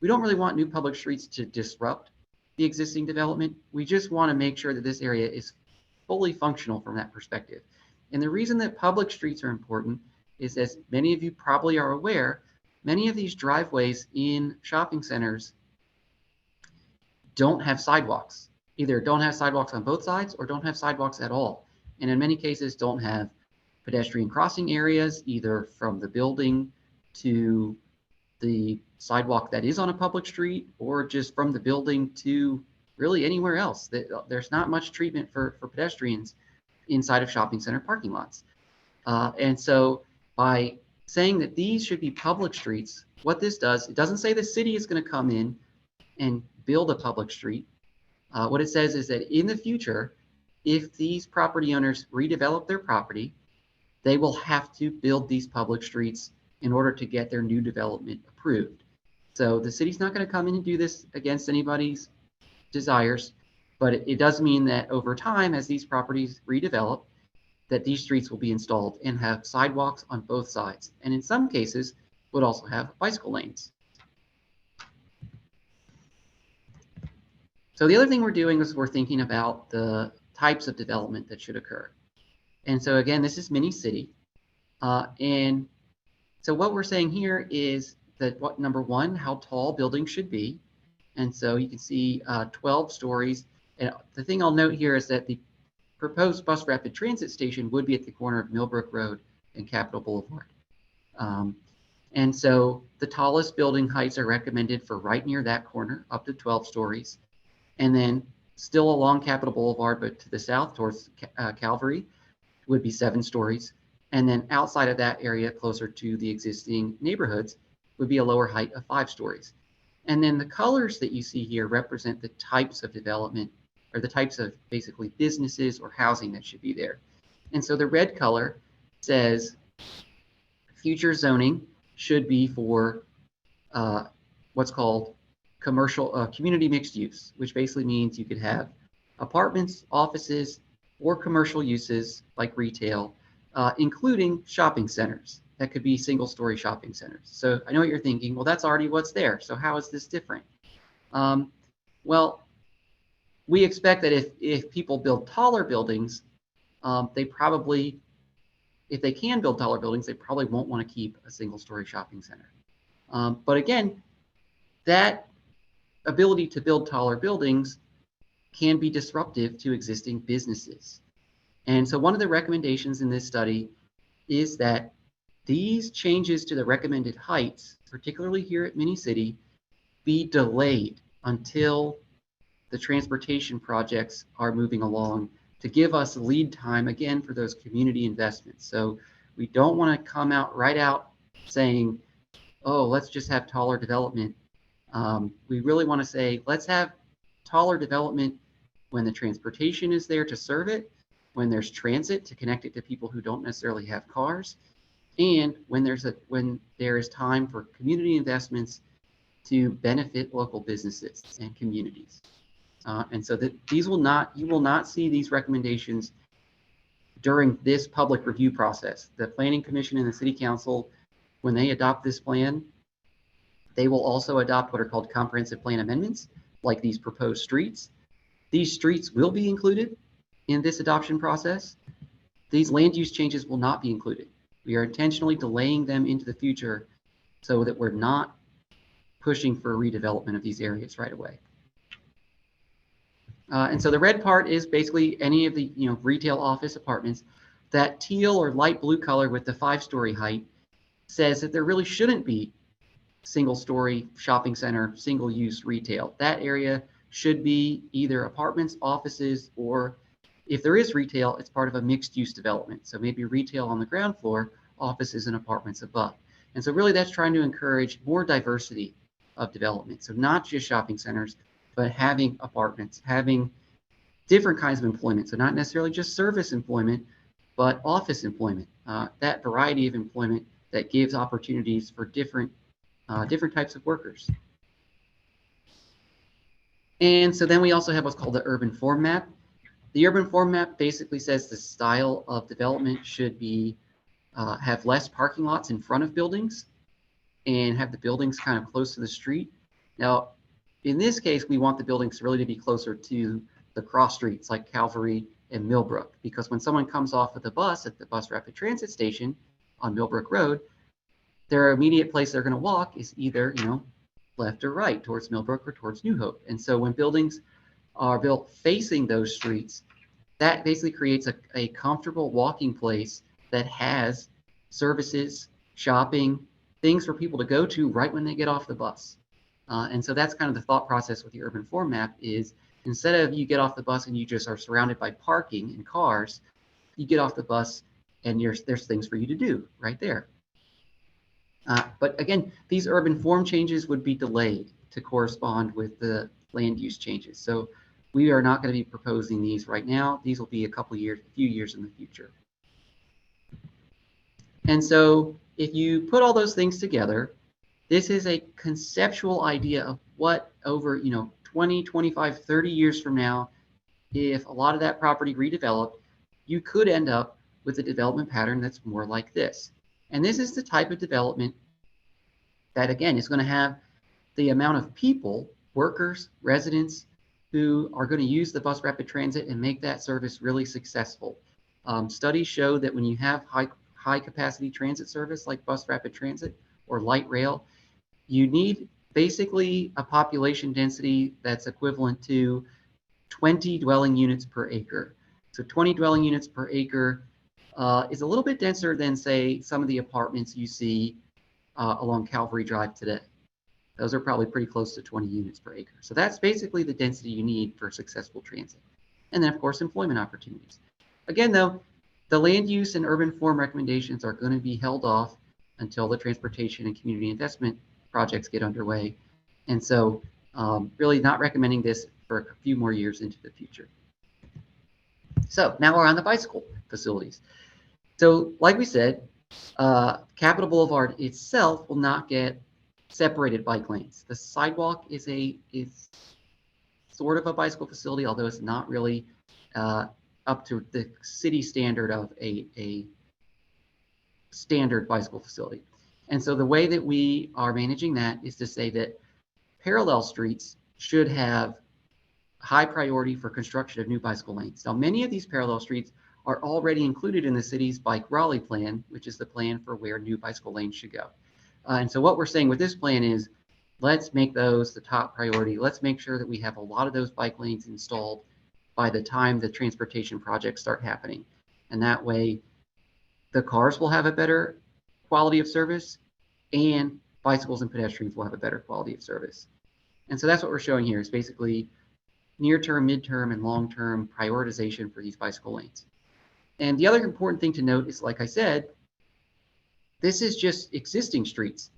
Speaker 1: we don't really want new public streets to disrupt the existing development. We just want to make sure that this area is fully functional from that perspective. And the reason that public streets are important is, as many of you probably are aware, many of these driveways in shopping centers don't have sidewalks. Either don't have sidewalks on both sides or don't have sidewalks at all. And in many cases don't have pedestrian crossing areas, either from the building to the sidewalk that is on a public street, or just from the building to really anywhere else. There's not much treatment for pedestrians inside of shopping center parking lots. And so by saying that these should be public streets, what this does, it doesn't say the city is going to come in and build a public street. What it says is that in the future, if these property owners redevelop their property, they will have to build these public streets in order to get their new development approved. So the city's not going to come in and do this against anybody's desires, but it does mean that over time, as these properties redevelop, that these streets will be installed and have sidewalks on both sides. And in some cases, would also have bicycle lanes. So the other thing we're doing is we're thinking about the types of development that should occur. And so again, this is mini city. And so what we're saying here is that number one, how tall buildings should be. And so you can see 12 stories. And the thing I'll note here is that the proposed bus rapid transit station would be at the corner of Millbrook Road and Capitol Boulevard. And so the tallest building heights are recommended for right near that corner, up to 12 stories. And then still along Capitol Boulevard, but to the south towards Calvary, would be 7 stories. And then outside of that area, closer to the existing neighborhoods, would be a lower height of 5 stories. And then the colors that you see here represent the types of development, or the types of basically businesses or housing that should be there. And so the red color says future zoning should be for what's called commercial community mixed use, which basically means you could have apartments, offices, or commercial uses like retail, including shopping centers. That could be single-story shopping centers. So I know what you're thinking, well, that's already what's there. So how is this different? Well, we expect that if people build taller buildings, they probably, if they can build taller buildings, they probably won't want to keep a single-story shopping center. But again, that ability to build taller buildings can be disruptive to existing businesses. And so one of the recommendations in this study is that these changes to the recommended heights, particularly here at Mini City, be delayed until the transportation projects are moving along to give us lead time again for those community investments. So we don't want to come out right out saying, oh, let's just have taller development. We really want to say, let's have taller development when the transportation is there to serve it, when there's transit to connect it to people who don't necessarily have cars, and when there is time for community investments to benefit local businesses and communities. And so that you will not see these recommendations during this public review process. The Planning Commission and the City Council, when they adopt this plan, they will also adopt what are called comprehensive plan amendments, like these proposed streets. These streets will be included in this adoption process. These land use changes will not be included. We are intentionally delaying them into the future so that we're not pushing for redevelopment of these areas right away. And so the red part is basically any of the retail office apartments. That teal or light blue color with the 5-story height says that there really shouldn't be single-story shopping center, single-use retail. That area should be either apartments, offices, or if there is retail, it's part of a mixed-use development. So maybe retail on the ground floor, offices and apartments above. And so really that's trying to encourage more diversity of development. So not just shopping centers, but having apartments, having different kinds of employment. So not necessarily just service employment, but office employment. That variety of employment that gives opportunities for different types of workers. And so then we also have what's called the urban form map. The urban form map basically says the style of development should be have less parking lots in front of buildings and have the buildings kind of close to the street. Now, in this case, we want the buildings really to be closer to the cross streets like Calvary and Millbrook, because when someone comes off of the bus at the bus rapid transit station on Millbrook Road, their immediate place they're going to walk is either left or right, towards Millbrook or towards New Hope. And so when buildings are built facing those streets, that basically creates a comfortable walking place that has services, shopping, things for people to go to right when they get off the bus. And so that's kind of the thought process with the urban form map is instead of you get off the bus and you just are surrounded by parking and cars, you get off the bus and there's things for you to do right there. But again, these urban form changes would be delayed to correspond with the land use changes. So we are not going to be proposing these right now. These will be a few years in the future. And so if you put all those things together, this is a conceptual idea of what over 20, 25, 30 years from now, if a lot of that property redeveloped, you could end up with a development pattern that's more like this. And this is the type of development that, again, is going to have the amount of people, workers, residents, who are going to use the bus rapid transit and make that service really successful. Studies show that when you have high capacity transit service like bus rapid transit or light rail, you need basically a population density that's equivalent to 20 dwelling units per acre. So 20 dwelling units per acre is a little bit denser than, say, some of the apartments you see along Calvary Drive today. Those are probably pretty close to 20 units per acre. So that's basically the density you need for successful transit. And then, of course, employment opportunities. Again, though, the land use and urban form recommendations are going to be held off until the transportation and community investment projects get underway. And so really not recommending this for a few more years into the future. So now we're on the bicycle facilities. So like we said, Capitol Boulevard itself will not get separated bike lanes. The sidewalk is sort of a bicycle facility, although it's not really up to the city standard of a standard bicycle facility. And so the way that we are managing that is to say that parallel streets should have high priority for construction of new bicycle lanes. Now, many of these parallel streets are already included in the city's Bike Raleigh plan, which is the plan for where new bicycle lanes should go. And so what we're saying with this plan is, let's make those the top priority. Let's make sure that we have a lot of those bike lanes installed by the time the transportation projects start happening. And that way, the cars will have a better quality of service and bicycles and pedestrians will have a better quality of service. And so that's what we're showing here is basically near-term, mid-term, and long-term prioritization for these bicycle lanes. And the other important thing to note is, like I said, this is just existing streets.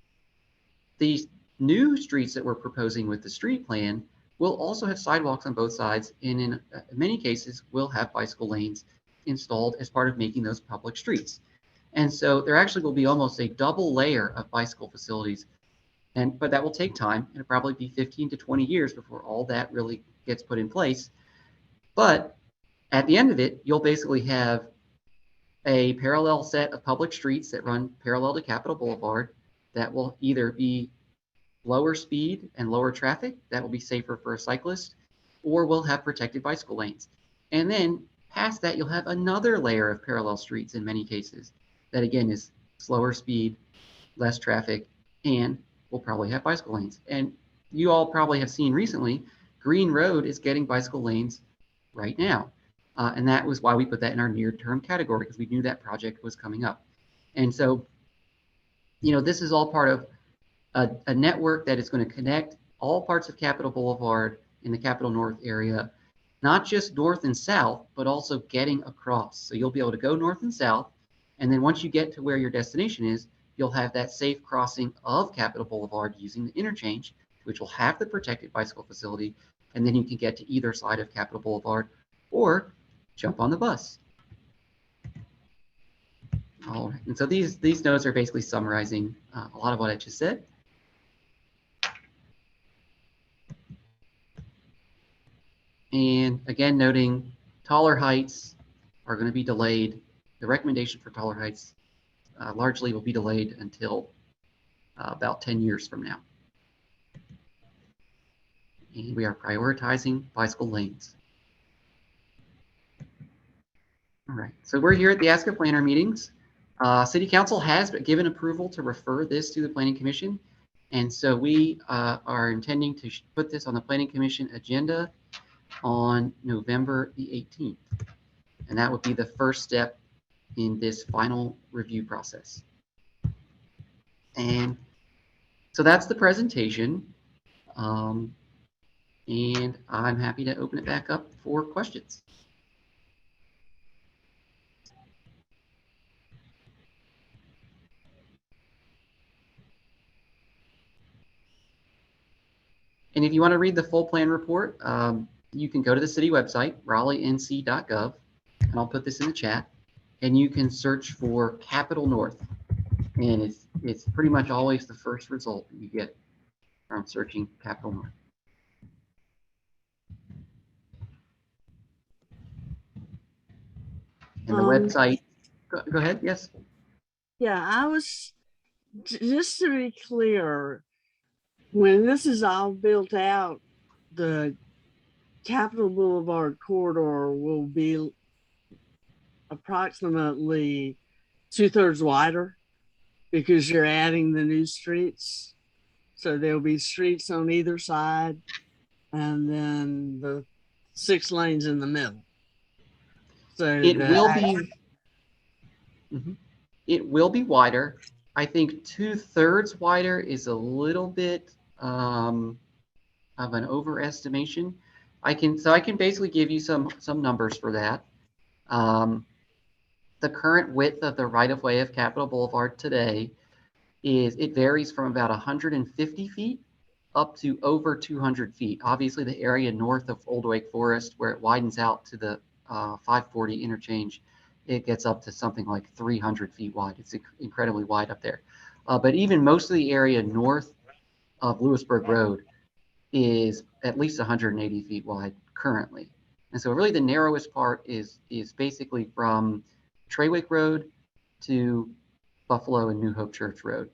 Speaker 1: These new streets that we're proposing with the street plan will also have sidewalks on both sides, and in many cases will have bicycle lanes installed as part of making those public streets. And so there actually will be almost a double layer of bicycle facilities, but that will take time. It'll probably be 15 to 20 years before all that really gets put in place. But at the end of it, you'll basically have a parallel set of public streets that run parallel to Capitol Boulevard that will either be lower speed and lower traffic, that will be safer for a cyclist, or will have protected bicycle lanes. And then past that, you'll have another layer of parallel streets in many cases that, again, is slower speed, less traffic, and will probably have bicycle lanes. And you all probably have seen recently, Green Road is getting bicycle lanes right now. And that was why we put that in our near-term category, because we knew that project was coming up. And so, this is all part of a network that is going to connect all parts of Capitol Boulevard in the Capitol North area, not just north and south, but also getting across. So you'll be able to go north and south. And then once you get to where your destination is, you'll have that safe crossing of Capitol Boulevard using the interchange, which will have the protected bicycle facility. And then you can get to either side of Capitol Boulevard or jump on the bus. All right. And so these notes are basically summarizing a lot of what I just said. And again, noting taller heights are going to be delayed. The recommendation for taller heights largely will be delayed until about 10 years from now. And we are prioritizing bicycle lanes. All right, so we're here at the Ask a Planner meetings. City Council has given approval to refer this to the Planning Commission. And so we are intending to put this on the Planning Commission agenda on November the 18th. And that would be the first step in this final review process. And so that's the presentation. And I'm happy to open it back up for questions. And if you want to read the full plan report, you can go to the city website, raleighnc.gov, and I'll put this in the chat, and you can search for Capital North. And it's pretty much always the first result that you get from searching Capital North. And the website, go ahead, yes?
Speaker 2: Yeah, I was, just to be clear, when this is all built out, the Capitol Boulevard corridor will be approximately 2/3 wider because you're adding the new streets. So there'll be streets on either side and then the 6 lanes in the middle. So
Speaker 1: it will be wider. I think 2/3 wider is a little bit of an overestimation. I can basically give you some numbers for that. The current width of the right-of-way of Capitol Boulevard today it varies from about 150 feet up to over 200 feet. Obviously, the area north of Old Wake Forest, where it widens out to the 540 interchange, it gets up to something like 300 feet wide. It's incredibly wide up there. But even most of the area north of Lewisburg Road is at least 180 feet wide currently. And so really the narrowest part is basically from Trawick Road to Buffalo and New Hope Church Road.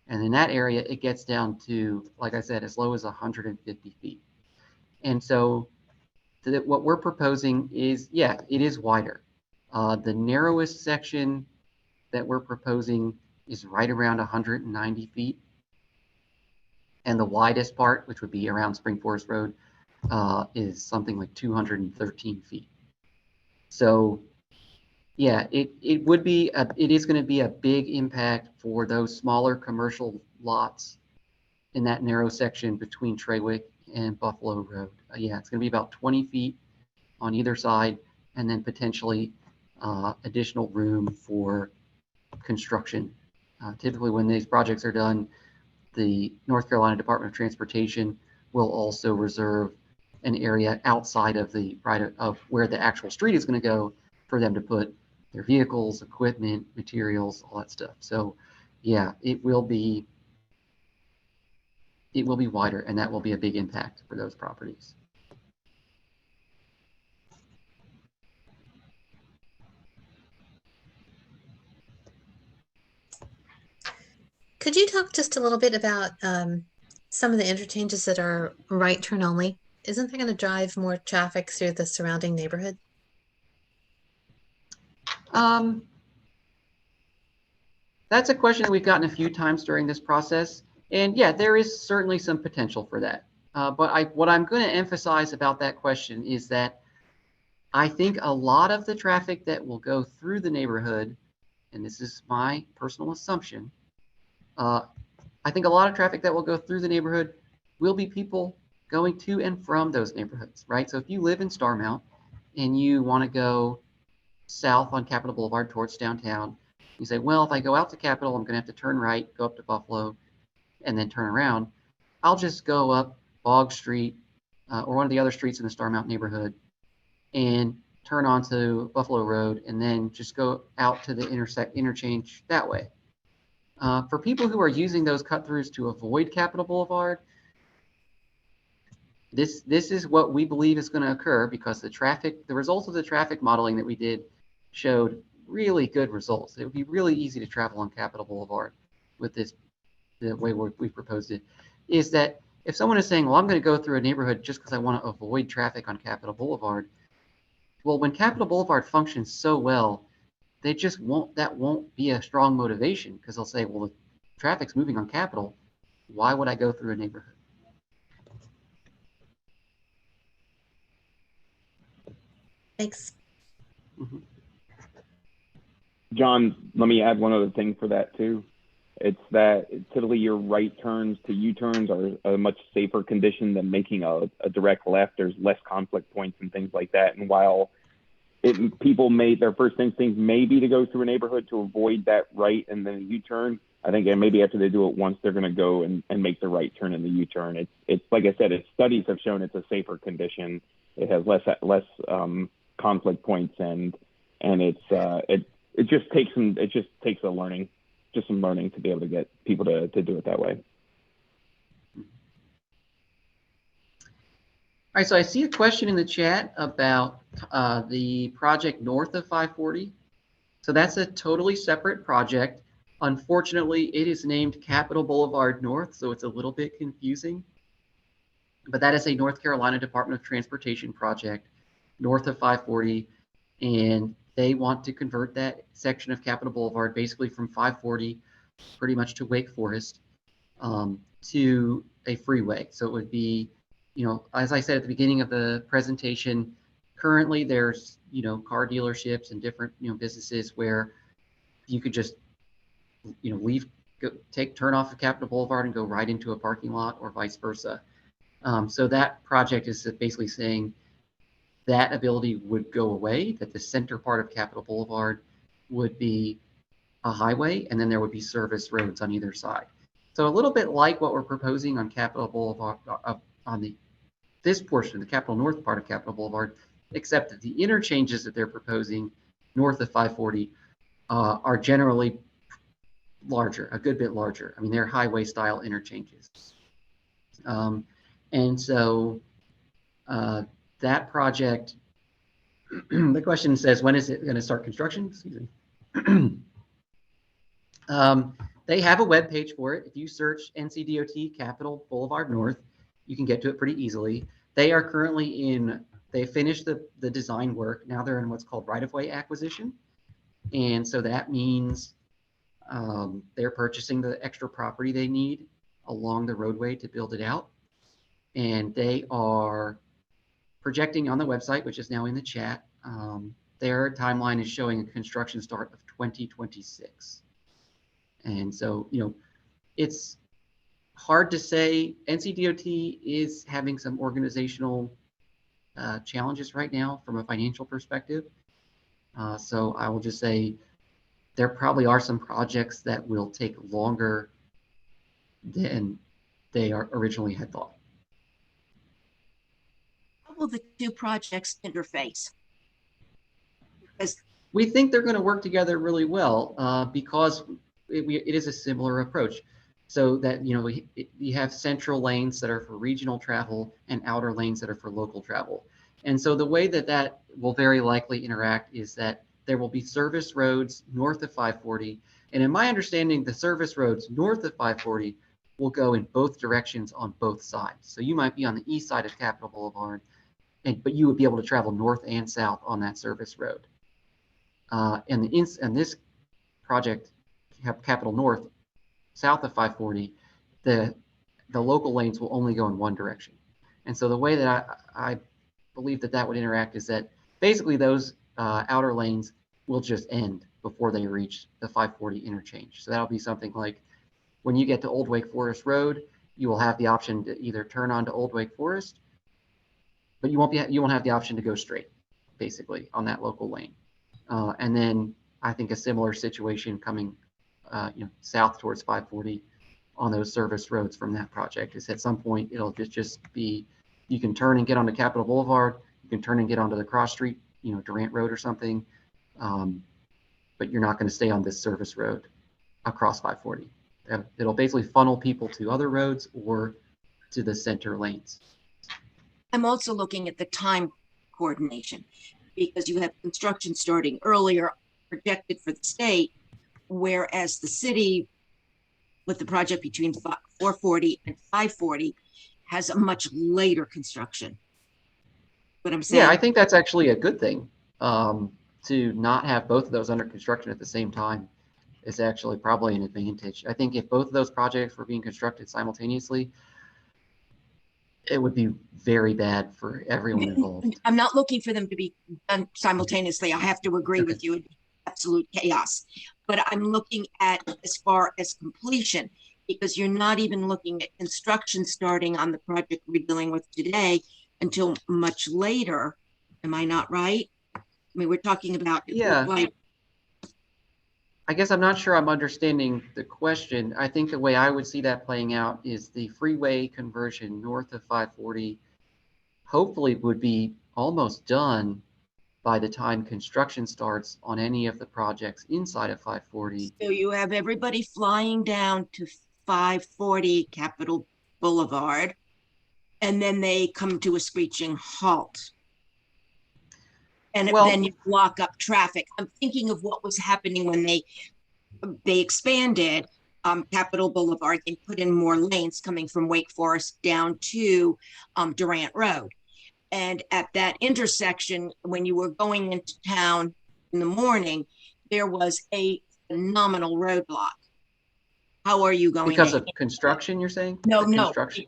Speaker 1: And in that area, it gets down to, like I said, as low as 150 feet. And so what we're proposing is, yeah, it is wider. The narrowest section that we're proposing is right around 190 feet. And the widest part, which would be around Spring Forest Road, is something like 213 feet. So yeah, it is going to be a big impact for those smaller commercial lots in that narrow section between Trawick and Buffalo Road. Yeah, it's going to be about 20 feet on either side, and then potentially additional room for construction. Typically, when these projects are done, the North Carolina Department of Transportation will also reserve an area outside of the of where the actual street is going to go for them to put their vehicles, equipment, materials, all that stuff. So yeah, it will be wider, and that will be a big impact for those properties.
Speaker 6: Could you talk just a little bit about some of the interchanges that are right turn only? Isn't that going to drive more traffic through the surrounding neighborhood?
Speaker 1: That's a question that we've gotten a few times during this process. And yeah, there is certainly some potential for that. But what I'm going to emphasize about that question is that I think a lot of the traffic that will go through the neighborhood, and this is my personal assumption, I think a lot of traffic that will go through the neighborhood will be people going to and from those neighborhoods, right? So if you live in Starmount and you want to go south on Capitol Boulevard towards downtown, you say, well, if I go out to Capitol, I'm going to have to turn right, go up to Buffalo, and then turn around. I'll just go up Bog Street or one of the other streets in the Starmount neighborhood and turn onto Buffalo Road, and then just go out to the interchange that way. For people who are using those cut-throughs to avoid Capitol Boulevard, this is what we believe is going to occur, because the results of the traffic modeling that we did showed really good results. It would be really easy to travel on Capitol Boulevard with the way we proposed it. Is that if someone is saying, well, I'm going to go through a neighborhood just because I want to avoid traffic on Capitol Boulevard, well, when Capitol Boulevard functions so well, that won't be a strong motivation, because they'll say, well, the traffic's moving on Capitol. Why would I go through a neighborhood?
Speaker 6: Thanks.
Speaker 1: Mhm.
Speaker 5: John, let me add one other thing for that too. It's that typically your right turns to U-turns are a much safer condition than making a direct left. There's less conflict points and things like that. And while people their first instinct may be to go through a neighborhood to avoid that right and then a U-turn, I think maybe after they do it once, they're going to go and make the right turn in the U-turn. It's like I said, studies have shown it's a safer condition. It has less conflict points, and it just takes some learning to be able to get people to do it that way.
Speaker 1: All right, so I see a question in the chat about the project north of 540. So that's a totally separate project. Unfortunately, it is named Capitol Boulevard North, so it's a little bit confusing. But that is a North Carolina Department of Transportation project north of 540, and they want to convert that section of Capitol Boulevard basically from 540 pretty much to Wake Forest to a freeway. So it would be, as I said at the beginning of the presentation, currently there's, car dealerships and different, businesses where you could just, turn off of Capitol Boulevard and go right into a parking lot or vice versa. So that project is basically saying that ability would go away, that the center part of Capitol Boulevard would be a highway, and then there would be service roads on either side. So a little bit like what we're proposing on Capitol Boulevard, on this portion, the Capitol North part of Capitol Boulevard, except that the interchanges that they're proposing north of 540 are generally larger, a good bit larger. I mean, they're highway style interchanges. And so that project, the question says, when is it going to start construction? Excuse me. They have a web page for it. If you search NCDOT Capitol Boulevard North, you can get to it pretty easily. They are currently they finished the design work. Now they're in what's called right-of-way acquisition. And so that means they're purchasing the extra property they need along the roadway to build it out. And they are projecting on the website, which is now in the chat, their timeline is showing a construction start of 2026. And so, it's hard to say. NCDOT is having some organizational challenges right now from a financial perspective. So I will just say there probably are some projects that will take longer than they originally had thought.
Speaker 4: How will the two projects interface? Because
Speaker 1: we think they're going to work together really well because it is a similar approach. So that, you have central lanes that are for regional travel and outer lanes that are for local travel. And so the way that will very likely interact is that there will be service roads north of 540. And in my understanding, the service roads north of 540 will go in both directions on both sides. So you might be on the east side of Capitol Boulevard, but you would be able to travel north and south on that service road. And this project, Capitol North, south of 540, the local lanes will only go in one direction. And so the way that I believe that would interact is that basically those outer lanes will just end before they reach the 540 interchange. So that'll be something like when you get to Old Wake Forest Road, you will have the option to either turn onto Old Wake Forest, but you won't have the option to go straight, basically, on that local lane. And then I think a similar situation coming south towards 540 on those service roads from that project is at some point it'll just be, you can turn and get onto Capitol Boulevard, you can turn and get onto the cross street, Durant Road or something, but you're not going to stay on this service road across 540. It'll basically funnel people to other roads or to the center lanes.
Speaker 4: I'm also looking at the time coordination because you have construction starting earlier projected for the state, whereas the city with the project between 440 and 540 has a much later construction. But I'm saying,
Speaker 1: yeah, I think that's actually a good thing, to not have both of those under construction at the same time. is actually probably an advantage. I think if both of those projects were being constructed simultaneously, it would be very bad for everyone involved.
Speaker 4: I'm not looking for them to be done simultaneously. I have to agree with you. It'd be absolute chaos. But I'm looking at as far as completion, because you're not even looking at construction starting on the project we're dealing with today until much later. Am I not right? I mean, we're talking about
Speaker 1: Yeah.
Speaker 4: like,
Speaker 1: I guess I'm not sure I'm understanding the question. I think the way I would see that playing out is the freeway conversion north of 540 hopefully would be almost done by the time construction starts on any of the projects inside of 540.
Speaker 4: so you have everybody flying down to 540 Capitol Boulevard, and then they come to a screeching halt. And
Speaker 1: Well,
Speaker 4: then you block up traffic. I'm thinking of what was happening when they expanded Capitol Boulevard. They put in more lanes coming from Wake Forest down to Durant Road. And at that intersection, when you were going into town in the morning, there was a phenomenal roadblock. How are you going
Speaker 1: because
Speaker 4: to?
Speaker 1: of construction, you're saying?
Speaker 4: No,
Speaker 1: The
Speaker 4: no,
Speaker 1: construction?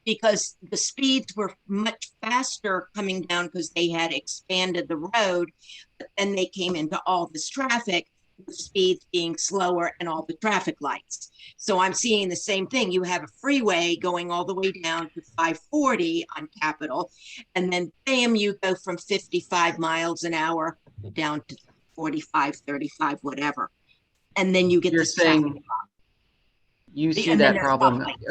Speaker 4: because the speeds were much faster coming down because they had expanded the road, but then they came into all this traffic, the speeds being slower and all the traffic lights. So I'm seeing the same thing. You have a freeway going all the way down to 540 on Capitol, and then bam, you go from 55 miles an hour down to 45, 35, whatever. And then you get
Speaker 1: You're
Speaker 4: this traffic.
Speaker 1: saying you see
Speaker 4: And then
Speaker 1: that
Speaker 4: there's
Speaker 1: problem
Speaker 4: stoplights.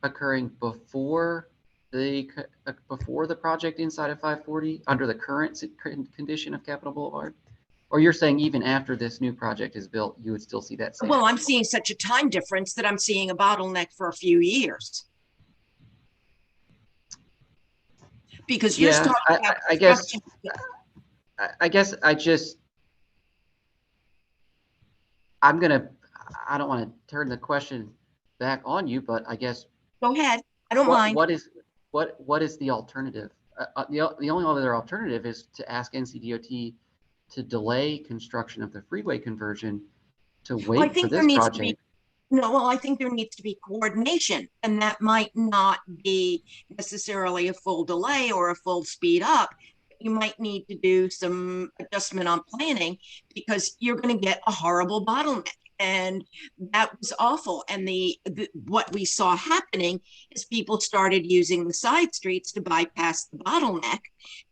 Speaker 1: occurring before the project inside of 540 under the current condition of Capitol Boulevard? Or you're saying even after this new project is built, you would still see that same?
Speaker 4: Well, I'm seeing such a time difference that I'm seeing a bottleneck for a few years. Because you're
Speaker 1: Yeah,
Speaker 4: talking about
Speaker 1: I guess I don't want to turn the question back on you, but I guess
Speaker 4: go ahead. I don't mind.
Speaker 1: what is the alternative? The only other alternative is to ask NCDOT to delay construction of the freeway conversion to wait for this project.
Speaker 4: I think there needs to be coordination, and that might not be necessarily a full delay or a full speed up. You might need to do some adjustment on planning because you're going to get a horrible bottleneck. And that was awful. And what we saw happening is people started using the side streets to bypass the bottleneck,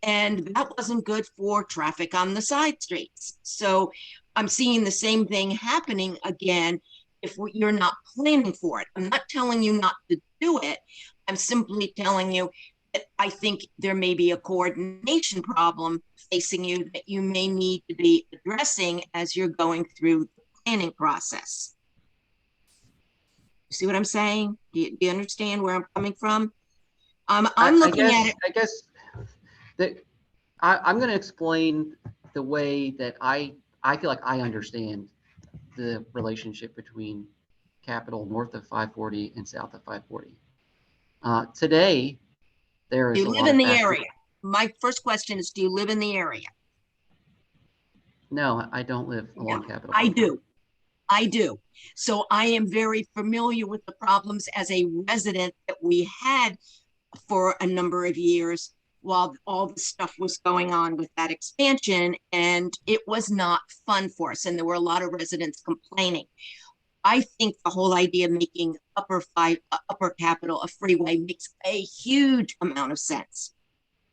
Speaker 4: and that wasn't good for traffic on the side streets. So I'm seeing the same thing happening again if you're not planning for it. I'm not telling you not to do it. I'm simply telling you that I think there may be a coordination problem facing you that you may need to be addressing as you're going through the planning process. You see what I'm saying? Do you understand where I'm coming from? I'm looking at it.
Speaker 1: I guess that I'm going to explain the way that I feel like I understand the relationship between Capitol north of 540 and south of 540. Today, there is
Speaker 4: Do you live in the area? My first question is, do you live in the area?
Speaker 1: No, I don't live along Capitol.
Speaker 4: I do. So I am very familiar with the problems as a resident that we had for a number of years while all the stuff was going on with that expansion, and it was not fun for us. And there were a lot of residents complaining. I think the whole idea of making upper Capitol a freeway makes a huge amount of sense.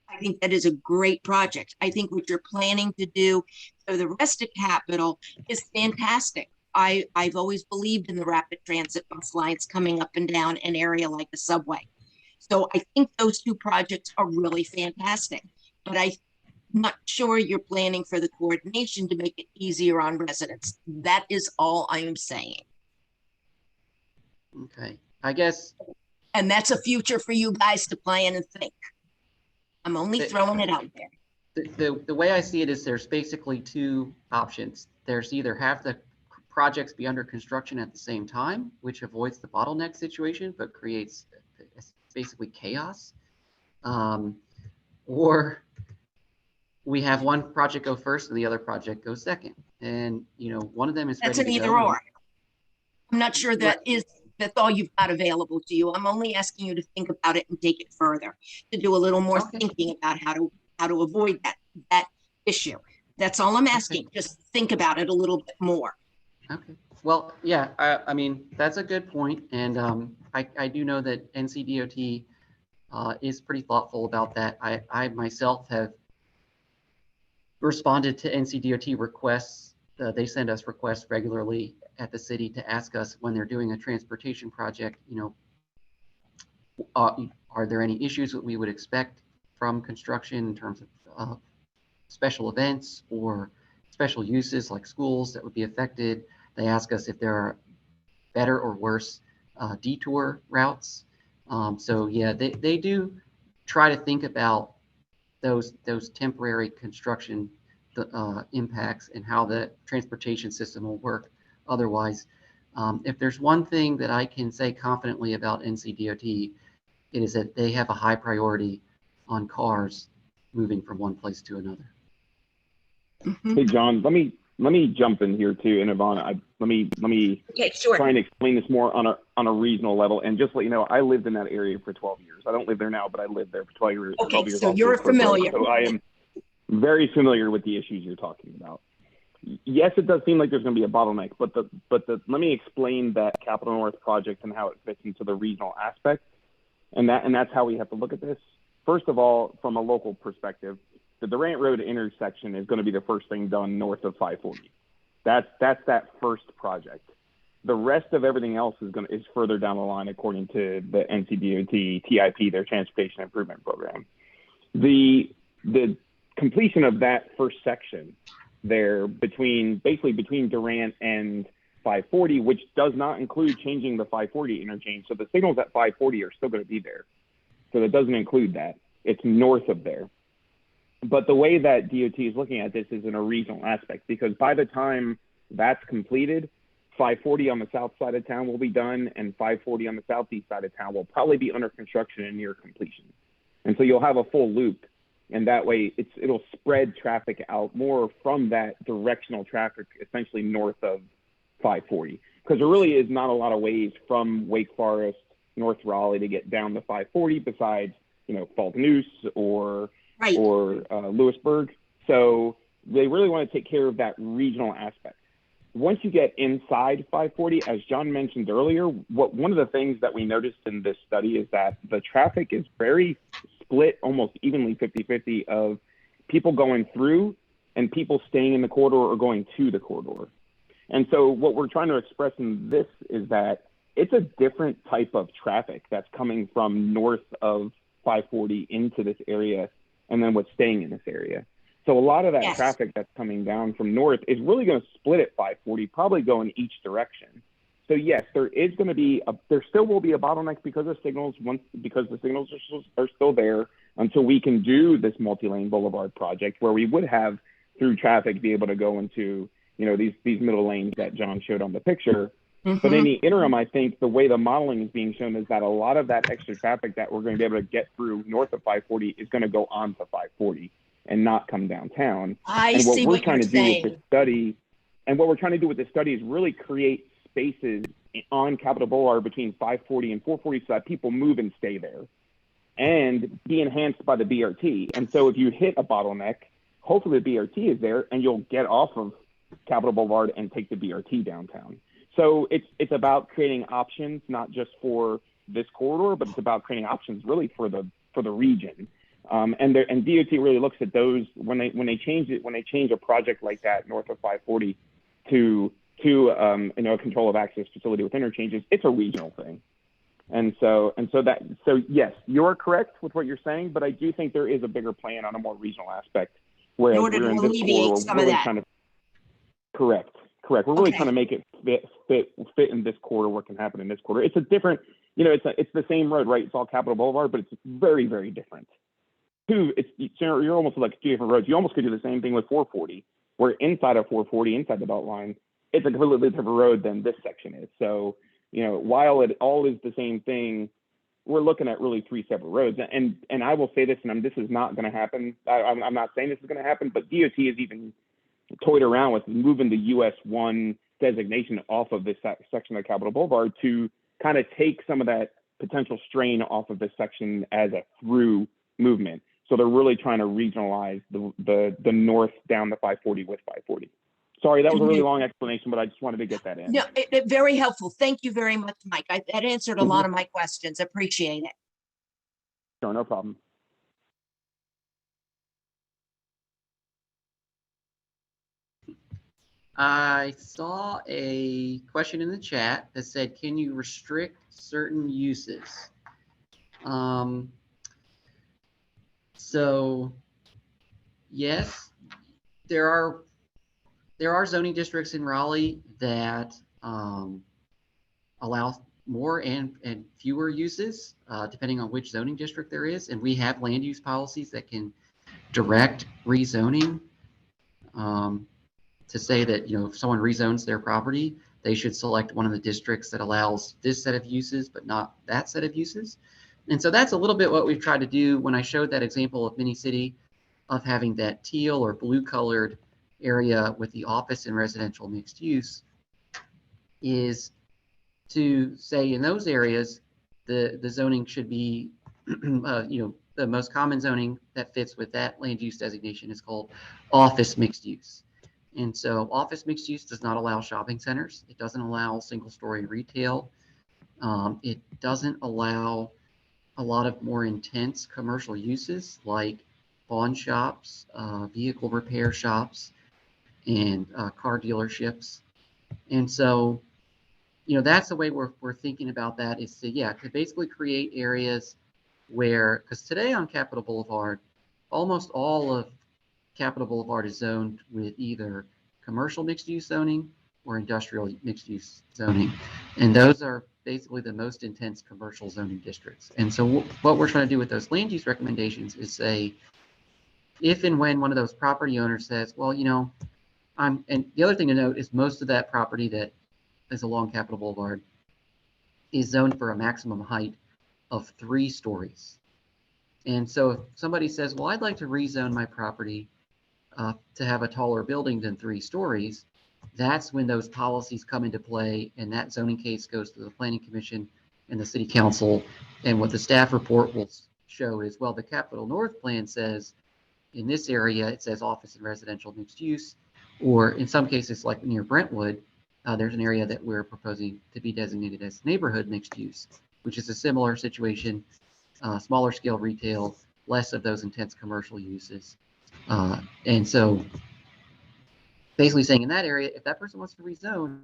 Speaker 4: I think that is a great project. I think what you're planning to do for the rest of Capitol is fantastic. I've always believed in the rapid transit bus lines coming up and down an area like a subway. So I think those two projects are really fantastic, but I'm not sure you're planning for the coordination to make it easier on residents. That is all I am saying.
Speaker 1: Okay, I guess.
Speaker 4: And that's a future for you guys to plan and think. I'm only throwing it out there.
Speaker 1: The way I see it is there's basically two options. There's either have the projects be under construction at the same time, which avoids the bottleneck situation, but creates basically chaos. Or we have one project go first and the other project goes second. And, you know, one of them is
Speaker 4: That's
Speaker 1: ready
Speaker 4: an
Speaker 1: to
Speaker 4: either
Speaker 1: go.
Speaker 4: or. I'm not sure that's all you've got available to you. I'm only asking you to think about it and take it further, to do a little more thinking about how to avoid that issue. That's all I'm asking. Just think about it a little bit more.
Speaker 1: Okay. Well, yeah, I mean, that's a good point. And I do know that NCDOT is pretty thoughtful about that. I myself have responded to NCDOT requests. They send us requests regularly at the city to ask us when they're doing a transportation project, you know, are there any issues that we would expect from construction in terms of special events or special uses like schools that would be affected. They ask us if there are better or worse detour routes. So yeah, they do try to think about those temporary construction impacts and how the transportation system will work otherwise. If there's one thing that I can say confidently about NCDOT, it is that they have a high priority on cars moving from one place to another.
Speaker 5: Hey, John, let me jump in here too, and Ivana, let me
Speaker 4: Okay, sure.
Speaker 5: try and explain this more on a regional level. And just let you know, I lived in that area for 12 years. I don't live there now, but I lived there for 12 years.
Speaker 4: Okay,
Speaker 5: 12 years
Speaker 4: so you're familiar.
Speaker 5: So I am very familiar with the issues you're talking about. Yes, it does seem like there's going to be a bottleneck, but let me explain that Capital North project and how it fits into the regional aspect, and that's how we have to look at this. First of all, from a local perspective, the Durant Road intersection is going to be the first thing done north of 540. That's that first project. The rest of everything else is further down the line, according to the NCDOT TIP, their Transportation Improvement Program. The completion of that first section there between Durant and 540, which does not include changing the 540 interchange. So the signals at 540 are still going to be there. So that doesn't include that. It's north of there. But the way that DOT is looking at this is in a regional aspect, because by the time that's completed, 540 on the south side of town will be done, and 540 on the southeast side of town will probably be under construction and near completion. And so you'll have a full loop, and that way it'll spread traffic out more from that directional traffic, essentially north of 540. Because there really is not a lot of ways from Wake Forest, North Raleigh to get down to 540 besides, you know, Fulton Noose or Lewisburg. So they really want to take care of that regional aspect. Once you get inside 540, as John mentioned earlier, one of the things that we noticed in this study is that the traffic is very split, almost evenly 50-50 of people going through and people staying in the corridor or going to the corridor. And so what we're trying to express in this is that it's a different type of traffic that's coming from north of 540 into this area and then what's staying in this area. So a lot of that traffic that's coming down from north is really going to split at 540, probably go in each direction. So yes, there still will be a bottleneck because of signals, because the signals are still there until we can do this multi-lane boulevard project where we would have through traffic be able to go into, you know, these middle lanes that John showed on the picture. Mm-hmm. But in the interim, I think the way the modeling is being shown is that a lot of that extra traffic that we're going to be able to get through north of 540 is going to go on to 540 and not come downtown. And what we're trying to do with this study, and what we're trying to do with this study is really create spaces on Capitol Boulevard between 540 and 440 so that people move and stay there and be enhanced by the BRT. And so if you hit a bottleneck, hopefully the BRT is there and you'll get off of Capitol Boulevard and take the BRT downtown. So it's about creating options, not just for this corridor, but it's about creating options really for the region. And DOT really looks at those when they change a project like that north of 540 to a control of access facility with interchanges. It's a regional thing, and so yes, you're correct with what you're saying, but I do think there is a bigger plan on a more regional aspect where
Speaker 4: in order to alleviate some of that.
Speaker 5: Correct. We're really trying to make it fit in this corridor. What can happen in this corridor? It's a different, it's the same road, right? It's all Capitol Boulevard, but it's very, very different. You're almost like two different roads. You almost could do the same thing with 440, where inside of 440, inside the belt line, it's a completely different road than this section is. So, while it all is the same thing, we're looking at really 3 separate roads. And I will say this, and this is not going to happen. I'm not saying this is going to happen, but DOT has even toyed around with moving the US 1 designation off of this section of Capitol Boulevard to kind of take some of that potential strain off of this section as a through movement. So they're really trying to regionalize the north down the 540 with 540. Sorry, that was a really long explanation, but I just wanted to get that in.
Speaker 4: No, very helpful. Thank you very much, Mike. That answered a lot of my questions. Appreciate it.
Speaker 5: Sure, no problem.
Speaker 1: I saw a question in the chat that said, can you restrict certain uses? So yes, there are zoning districts in Raleigh that allow more and fewer uses, depending on which zoning district there is. And we have land use policies that can direct rezoning, to say that, you know, if someone rezones their property, they should select one of the districts that allows this set of uses, but not that set of uses. And so that's a little bit what we've tried to do when I showed that example of mini city, of having that teal or blue colored area with the office and residential mixed use, is to say in those areas, the zoning should be, you know, the most common zoning that fits with that land use designation is called office mixed use. And so office mixed use does not allow shopping centers. It doesn't allow single story retail. It doesn't allow a lot of more intense commercial uses like pawn shops, vehicle repair shops, and car dealerships. And so, you know, that's the way we're thinking about that, is to, yeah, to basically create areas where, because today on Capitol Boulevard, almost all of Capitol Boulevard is zoned with either commercial mixed-use zoning or industrial mixed-use zoning. And those are basically the most intense commercial zoning districts. And so what we're trying to do with those land use recommendations is say, if and when one of those property owners says, well, you know, and the other thing to note is most of that property that is along Capitol Boulevard is zoned for a maximum height of 3 stories. And so if somebody says, well, I'd like to rezone my property to have a taller building than 3 stories, that's when those policies come into play, and that zoning case goes to the Planning Commission and the City Council. And what the staff report will show is, well, the Capitol North plan says in this area, it says office and residential mixed use, or in some cases, like near Brentwood, there's an area that we're proposing to be designated as neighborhood mixed use, which is a similar situation, smaller scale retail, less of those intense commercial uses. And so basically saying in that area, if that person wants to rezone,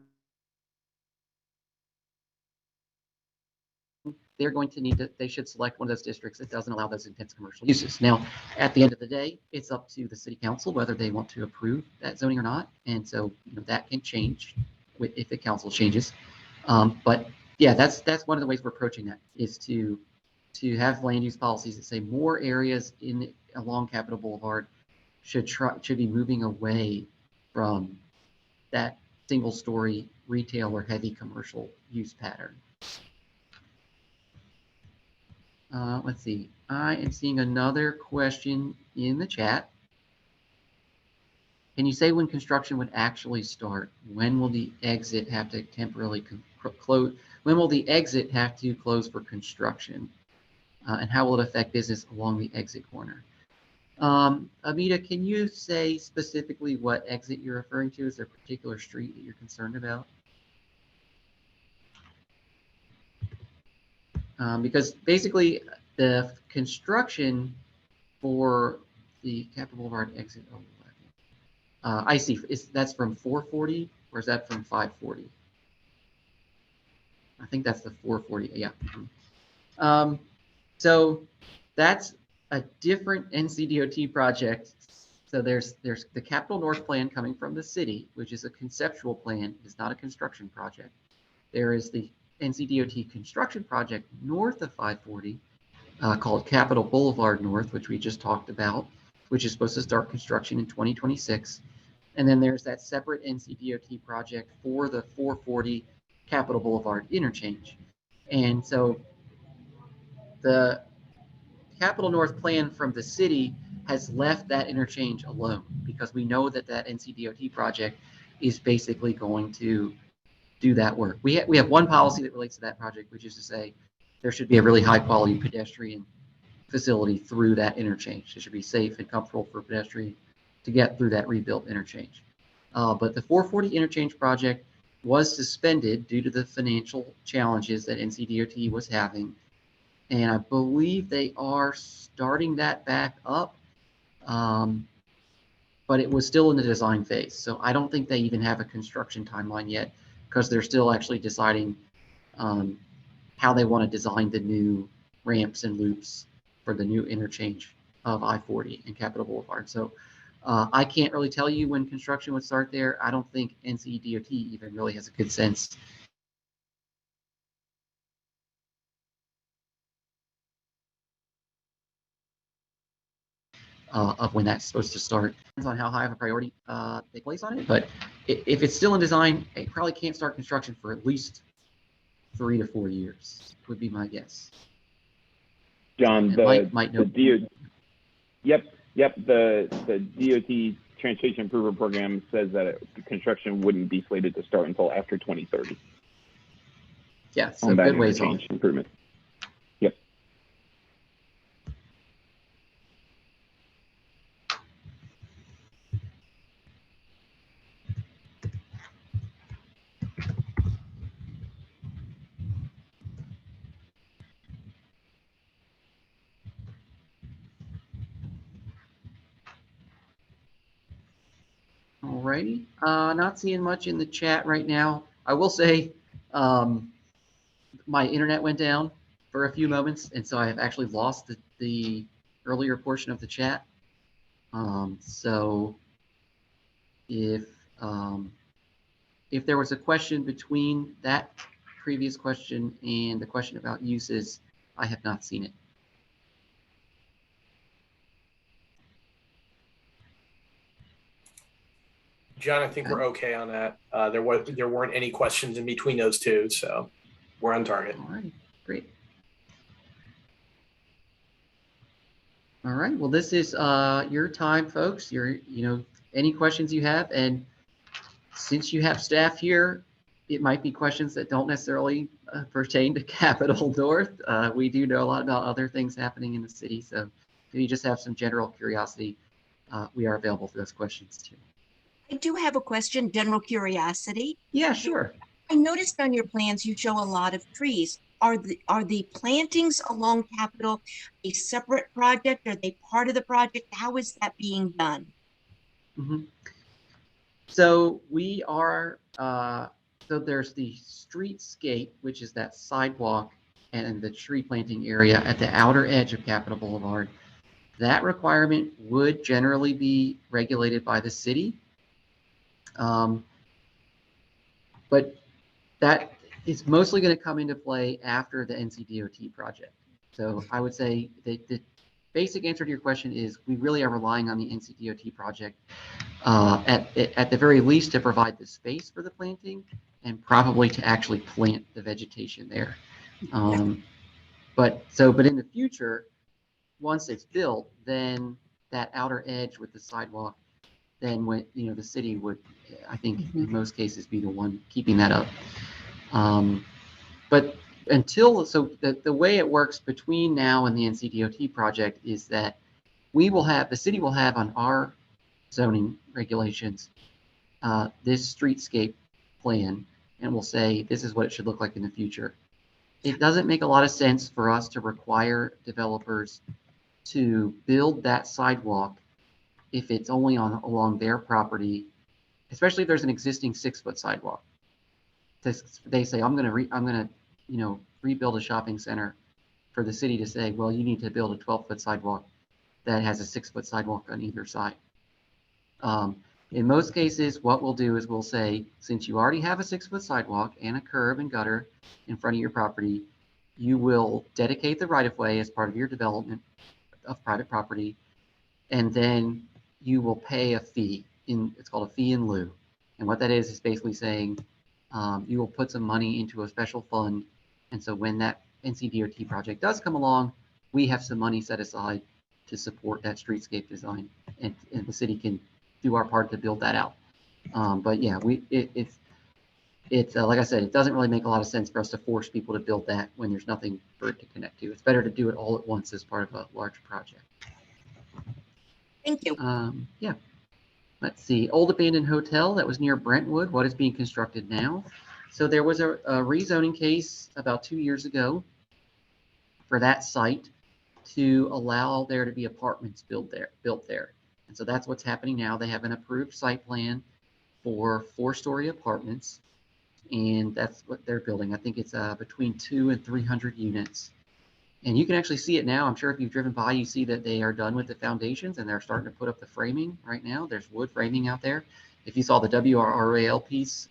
Speaker 1: they're going to need to, they should select one of those districts that doesn't allow those intense commercial uses. Now, at the end of the day, it's up to the City Council whether they want to approve that zoning or not. And so, you know, that can change if the council changes. But yeah, that's one of the ways we're approaching that, is to have land use policies that say more areas along Capitol Boulevard should be moving away from that single story retail or heavy commercial use pattern. Let's see. I am seeing another question in the chat. Can you say when construction would actually start? When will the exit have to temporarily close? When will the exit have to close for construction? And how will it affect business along the exit corner? Amita, can you say specifically what exit you're referring to? Is there a particular street that you're concerned about? Because basically the construction for the Capitol Boulevard exit, I see, that's from 440 or is that from 540? I think that's the 440, yeah. So that's a different NCDOT project. So there's the Capitol North plan coming from the city, which is a conceptual plan, it's not a construction project. There is the NCDOT construction project north of 540 called Capitol Boulevard North, which we just talked about, which is supposed to start construction in 2026. And then there's that separate NCDOT project for the 440 Capitol Boulevard interchange. And so the Capital North plan from the city has left that interchange alone because we know that that NCDOT project is basically going to do that work. We have one policy that relates to that project, which is to say there should be a really high quality pedestrian facility through that interchange. It should be safe and comfortable for pedestrians to get through that rebuilt interchange. But the 440 interchange project was suspended due to the financial challenges that NCDOT was having. And I believe they are starting that back up, but it was still in the design phase. So I don't think they even have a construction timeline yet because they're still actually deciding how they want to design the new ramps and loops for the new interchange of I-40 and Capitol Boulevard. So I can't really tell you when construction would start there. I don't think NCDOT even really has a good sense of when that's supposed to start. Depends on how high of a priority they place on it. But if it's still in design, it probably can't start construction for at least 3 to 4 years, would be my guess.
Speaker 5: John,
Speaker 1: might know.
Speaker 5: The DOT Transportation Improvement Program says that construction wouldn't be slated to start until after 2030.
Speaker 1: Yeah, so good ways on.
Speaker 5: Improvement. Yep.
Speaker 1: Alrighty, not seeing much in the chat right now. I will say my internet went down for a few moments, and so I have actually lost the earlier portion of the chat. So if there was a question between that previous question and the question about uses, I have not seen it.
Speaker 7: John, I think we're okay on that. There weren't any questions in between those two, so we're on target.
Speaker 1: All right, great. All right, well, this is your time, folks. Any questions you have, and since you have staff here, it might be questions that don't necessarily pertain to Capitol North. We do know a lot about other things happening in the city, so if you just have some general curiosity, we are available for those questions too.
Speaker 4: I do have a question, general curiosity.
Speaker 1: Yeah, sure.
Speaker 4: I noticed on your plans you show a lot of trees. Are the plantings along Capitol a separate project? Are they part of the project? How is that being done?
Speaker 1: Mm-hmm. So we are, so there's the streetscape, which is that sidewalk and the tree planting area at the outer edge of Capitol Boulevard. That requirement would generally be regulated by the city. But that is mostly going to come into play after the NCDOT project. So I would say that the basic answer to your question is we really are relying on the NCDOT project at the very least to provide the space for the planting and probably to actually plant the vegetation there. But in the future, once it's built, then that outer edge with the sidewalk, then when the city would, I think in most cases, be the one keeping that up. But the way it works between now and the NCDOT project is that the city will have on our zoning regulations this streetscape plan, and we'll say this is what it should look like in the future. It doesn't make a lot of sense for us to require developers to build that sidewalk if it's only along their property, especially if there's an existing 6-foot sidewalk. They say, I'm gonna rebuild a shopping center, for the city to say, well, you need to build a 12-foot sidewalk that has a 6-foot sidewalk on either side. In most cases, what we'll do is we'll say, since you already have a 6-foot sidewalk and a curb and gutter in front of your property, you will dedicate the right-of-way as part of your development of private property, and then you will pay a fee. It's called a fee in lieu. And what that is basically saying you will put some money into a special fund. And so when that NCDOT project does come along, we have some money set aside to support that streetscape design, and the city can do our part to build that out. But yeah, it's like I said, it doesn't really make a lot of sense for us to force people to build that when there's nothing for it to connect to. It's better to do it all at once as part of a large project.
Speaker 4: Thank you.
Speaker 1: Yeah. Let's see, old abandoned hotel that was near Brentwood. What is being constructed now? So there was a rezoning case about 2 years ago for that site to allow there to be apartments built there. And so that's what's happening now. They have an approved site plan for 4-story apartments, and that's what they're building. I think it's between 200 and 300 units. And you can actually see it now. I'm sure if you've driven by, you see that they are done with the foundations and they're starting to put up the framing right now. There's wood framing out there. If you saw the WRAL piece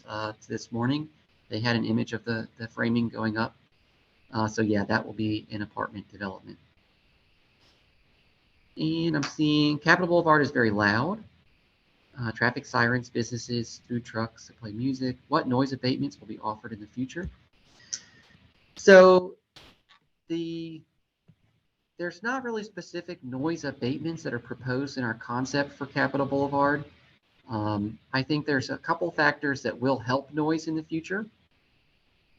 Speaker 1: this morning, they had an image of the framing going up. So yeah, that will be an apartment development. And I'm seeing Capitol Boulevard is very loud. Traffic sirens, businesses, food trucks that play music. What noise abatements will be offered in the future? So there's not really specific noise abatements that are proposed in our concept for Capitol Boulevard. I think there's a couple factors that will help noise in the future.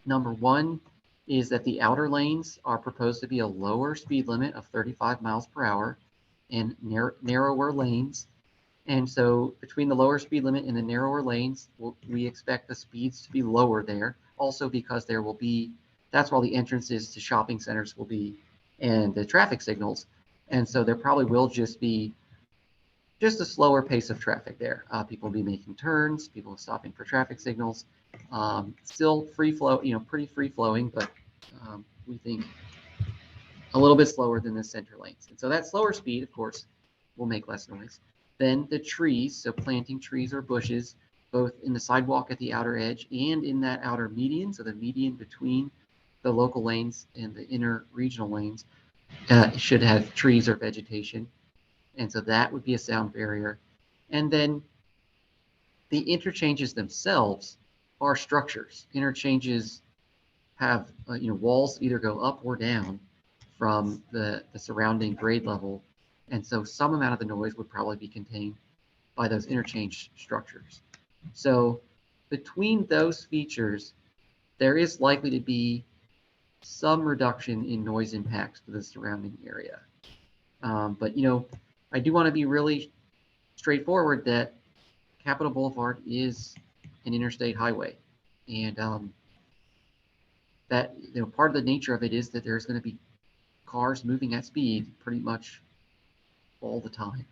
Speaker 1: Number one is that the outer lanes are proposed to be a lower speed limit of 35 miles per hour and narrower lanes. And so between the lower speed limit and the narrower lanes, we expect the speeds to be lower there. Also because there will be, that's where all the entrances to shopping centers will be and the traffic signals. And so there probably will just be a slower pace of traffic there. People will be making turns, people stopping for traffic signals. Still free flow, pretty free flowing, but we think a little bit slower than the center lanes. And so that slower speed, of course, will make less noise. Then the trees, so planting trees or bushes, both in the sidewalk at the outer edge and in that outer median, so the median between the local lanes and the inner regional lanes, should have trees or vegetation. And so that would be a sound barrier. And then the interchanges themselves are structures. Interchanges have walls either go up or down from the surrounding grade level. And so some amount of the noise would probably be contained by those interchange structures. So between those features, there is likely to be some reduction in noise impacts to the surrounding area. But I do want to be really straightforward that Capitol Boulevard is an interstate highway. And that part of the nature of it is that there's going to be cars moving at speed pretty much all the time.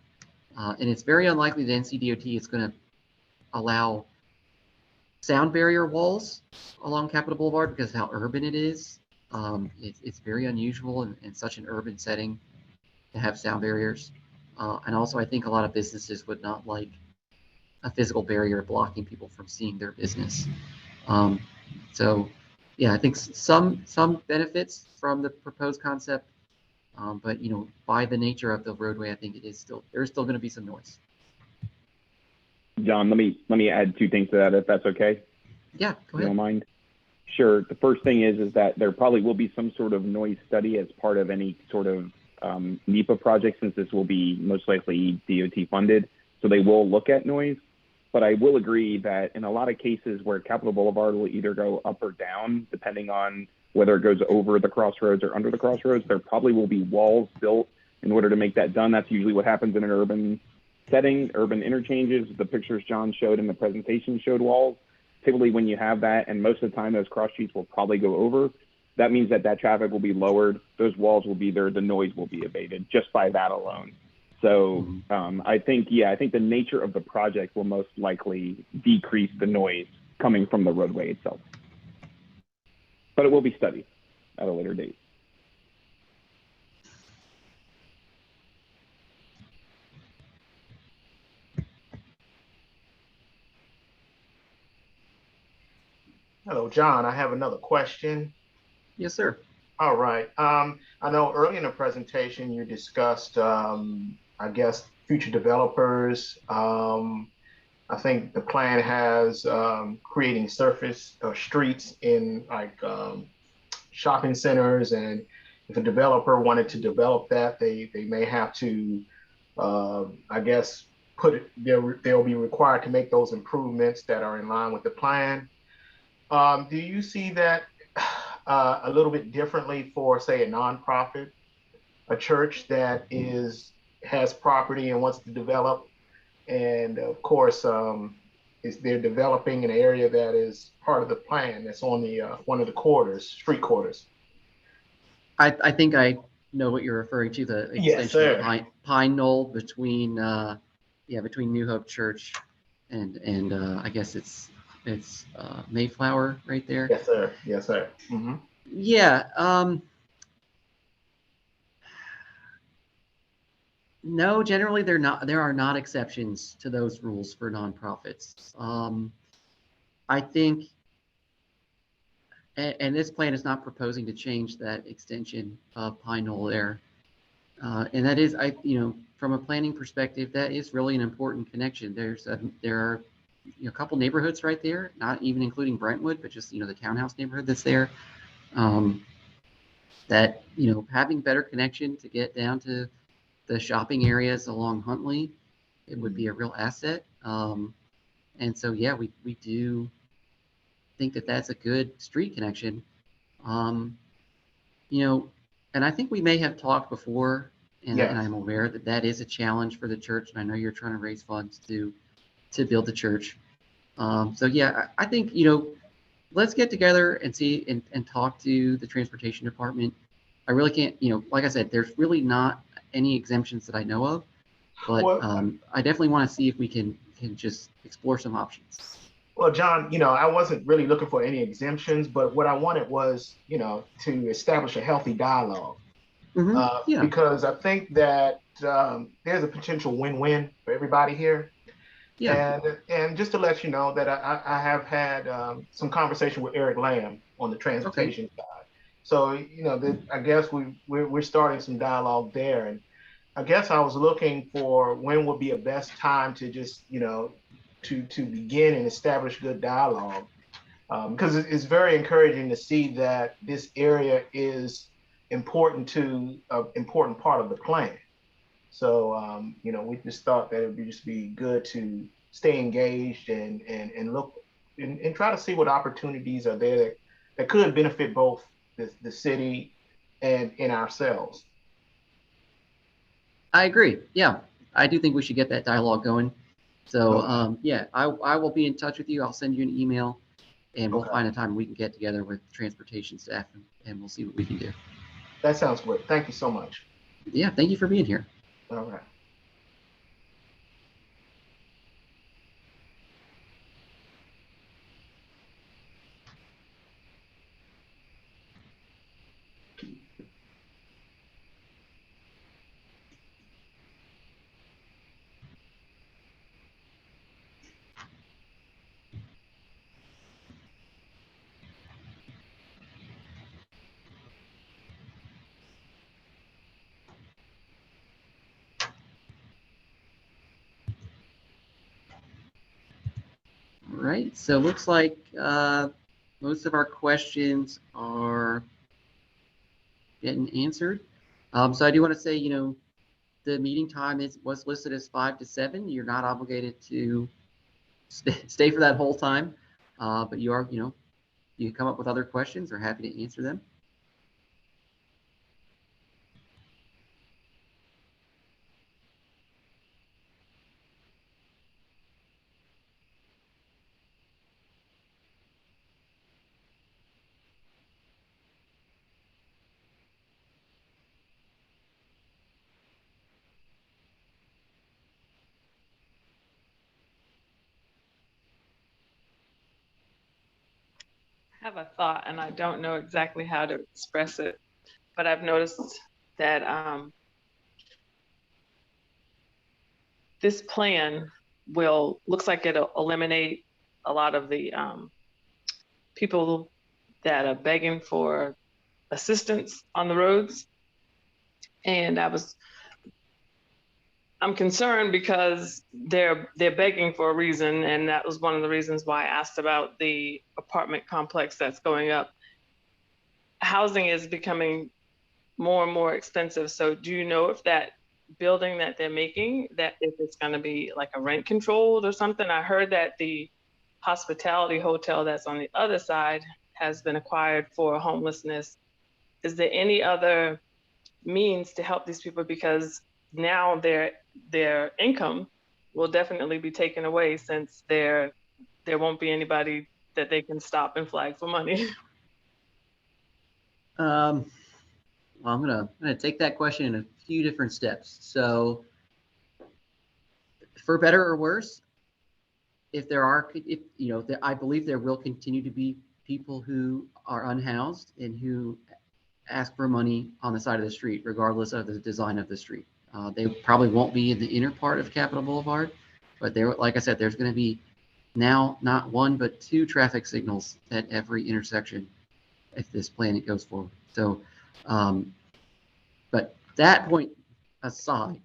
Speaker 1: And it's very unlikely that NCDOT is going to allow sound barrier walls along Capitol Boulevard because of how urban it is. It's very unusual in such an urban setting to have sound barriers. And also, I think a lot of businesses would not like a physical barrier blocking people from seeing their business. So, yeah, I think some benefits from the proposed concept, but by the nature of the roadway, I think there's still going to be some noise.
Speaker 5: John, let me add 2 things to that, if that's okay.
Speaker 1: Yeah, go ahead.
Speaker 5: If you don't mind. Sure. The first thing is that there probably will be some sort of noise study as part of any sort of NEPA project, since this will be most likely DOT funded. So they will look at noise. But I will agree that in a lot of cases where Capitol Boulevard will either go up or down, depending on whether it goes over the crossroads or under the crossroads, there probably will be walls built in order to make that done. That's usually what happens in an urban setting, urban interchanges. The pictures John showed in the presentation showed walls. Typically when you have that, and most of the time those cross streets will probably go over, that means that traffic will be lowered. Those walls will be there. The noise will be abated just by that alone. So I think the nature of the project will most likely decrease the noise coming from the roadway itself. But it will be studied at a later date.
Speaker 3: Hello, John. I have another question.
Speaker 1: Yes, sir.
Speaker 3: All right. I know early in the presentation you discussed, I guess, future developers. I think the plan has creating surface or streets in like shopping centers, and if a developer wanted to develop that, they may have to, I guess, they'll be required to make those improvements that are in line with the plan. Do you see that a little bit differently for, say, a nonprofit, a church that has property and wants to develop, and of course, they're developing an area that is part of the plan that's on the one of the street corridors?
Speaker 1: I think I know what you're referring to, the
Speaker 3: Yes,
Speaker 1: extension
Speaker 3: sir.
Speaker 1: of Pine Knoll between between New Hope Church and I guess it's Mayflower right there.
Speaker 3: Yes, sir. Yes, sir. Mm-hmm.
Speaker 1: Yeah. No, generally they're not. There are not exceptions to those rules for nonprofits. I think, and this plan is not proposing to change that extension of Pine Knoll there. And that is, from a planning perspective, that is really an important connection. There are a couple neighborhoods right there, not even including Brentwood, but just the townhouse neighborhood that's there. That having better connection to get down to the shopping areas along Huntley, it would be a real asset. And so yeah, we do think that that's a good street connection. And I think we may have talked before. And,
Speaker 3: Yes.
Speaker 1: and I'm aware that that is a challenge for the church, and I know you're trying to raise funds to build the church. So yeah, I think let's get together and see and talk to the transportation department. I really can't, like I said, there's really not any exemptions that I know of, but
Speaker 3: Well,
Speaker 1: I definitely want to see if we can just explore some options.
Speaker 3: Well, John, I wasn't really looking for any exemptions, but what I wanted was, to establish a healthy dialogue.
Speaker 1: Yeah.
Speaker 3: Because I think that there's a potential win-win for everybody here.
Speaker 1: Yeah.
Speaker 3: And just to let you know that I have had some conversation with Eric Lamb on the transportation side. So, I guess we're starting some dialogue there. And I guess I was looking for when would be a best time to just, to begin and establish good dialogue. Because it's very encouraging to see that this area is important part of the plan. So, we just thought that it would just be good to stay engaged and look and try to see what opportunities are there that could benefit both the city and ourselves.
Speaker 1: I agree. Yeah, I do think we should get that dialogue going. So yeah, I will be in touch with you. I'll send you an email, and we'll find a time we can get together with transportation staff, and we'll see what we can do.
Speaker 3: That sounds great. Thank you so much.
Speaker 1: Yeah, thank you for being here.
Speaker 3: All right.
Speaker 1: All right, so looks like most of our questions are getting answered. So I do want to say, the meeting time was listed as 5 to 7. You're not obligated to stay for that whole time, but you are, you can come up with other questions. We're happy to answer them.
Speaker 8: I have a thought, and I don't know exactly how to express it, but I've noticed that this plan looks like it'll eliminate a lot of the people that are begging for assistance on the roads. And I'm concerned because they're begging for a reason, and that was one of the reasons why I asked about the apartment complex that's going up. housing is becoming more and more expensive. So do you know if that building that they're making, that if it's going to be like a rent controlled or something? I heard that the hospitality hotel that's on the other side has been acquired for homelessness. Is there any other means to help these people? Because now their income will definitely be taken away, since there won't be anybody that they can stop and flag for money.
Speaker 1: Well, I'm gonna take that question in a few different steps. So, for better or worse, if I believe there will continue to be people who are unhoused and who ask for money on the side of the street, regardless of the design of the street. They probably won't be in the inner part of Capitol Boulevard, but there, like I said, there's going to be now not one but two traffic signals at every intersection if this plan goes forward. So, but that point aside,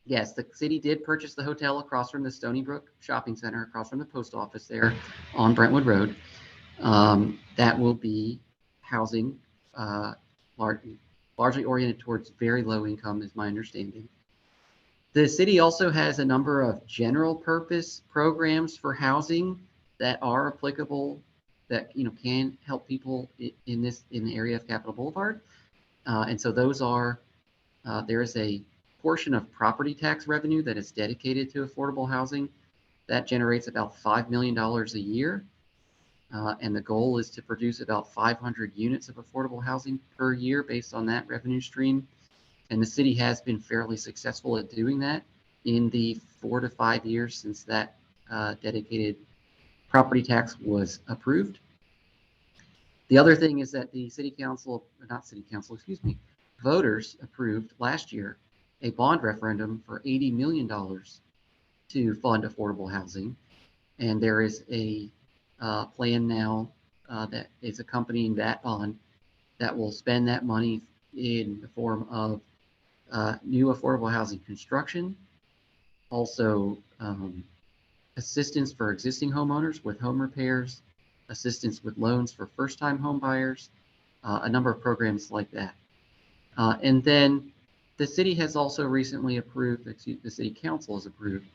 Speaker 1: yes, the city did purchase the hotel across from the Stony Brook Shopping Center, across from the post office there on Brentwood Road. That will be housing largely oriented towards very low income, is my understanding. The city also has a number of general purpose programs for housing that are applicable, that can help people in the area of Capitol Boulevard. And so those are, there is a portion of property tax revenue that is dedicated to affordable housing that generates about $5 million a year. And the goal is to produce about 500 units of affordable housing per year based on that revenue stream. And the city has been fairly successful at doing that in the 4 to 5 years since that dedicated property tax was approved. The other thing is that the voters approved last year a bond referendum for $80 million to fund affordable housing. And there is a plan now that is accompanying that bond that will spend that money in the form of new affordable housing construction, also assistance for existing homeowners with home repairs, assistance with loans for first-time home buyers, a number of programs like that. And then the city has also recently approved, the city council has approved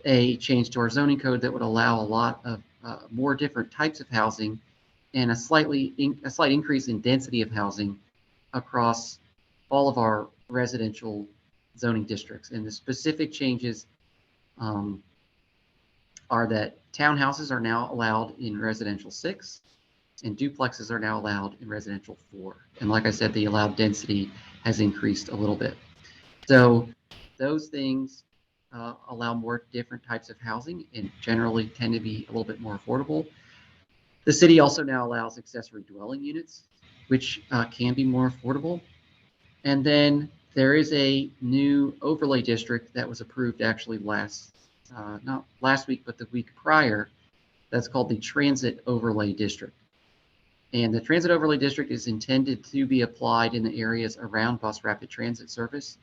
Speaker 1: a change to our zoning code that would allow a lot of more different types of housing and a slight increase in density of housing across all of our residential zoning districts. And the specific changes are that townhouses are now allowed in residential 6 and duplexes are now allowed in residential 4. And like I said, the allowed density has increased a little bit. So those things allow more different types of housing and generally tend to be a little bit more affordable. The city also now allows accessory dwelling units, which can be more affordable. And then there is a new overlay district that was approved actually not last week, but the week prior. That's called the Transit Overlay District. And the Transit Overlay District is intended to be applied in the areas around bus rapid transit service.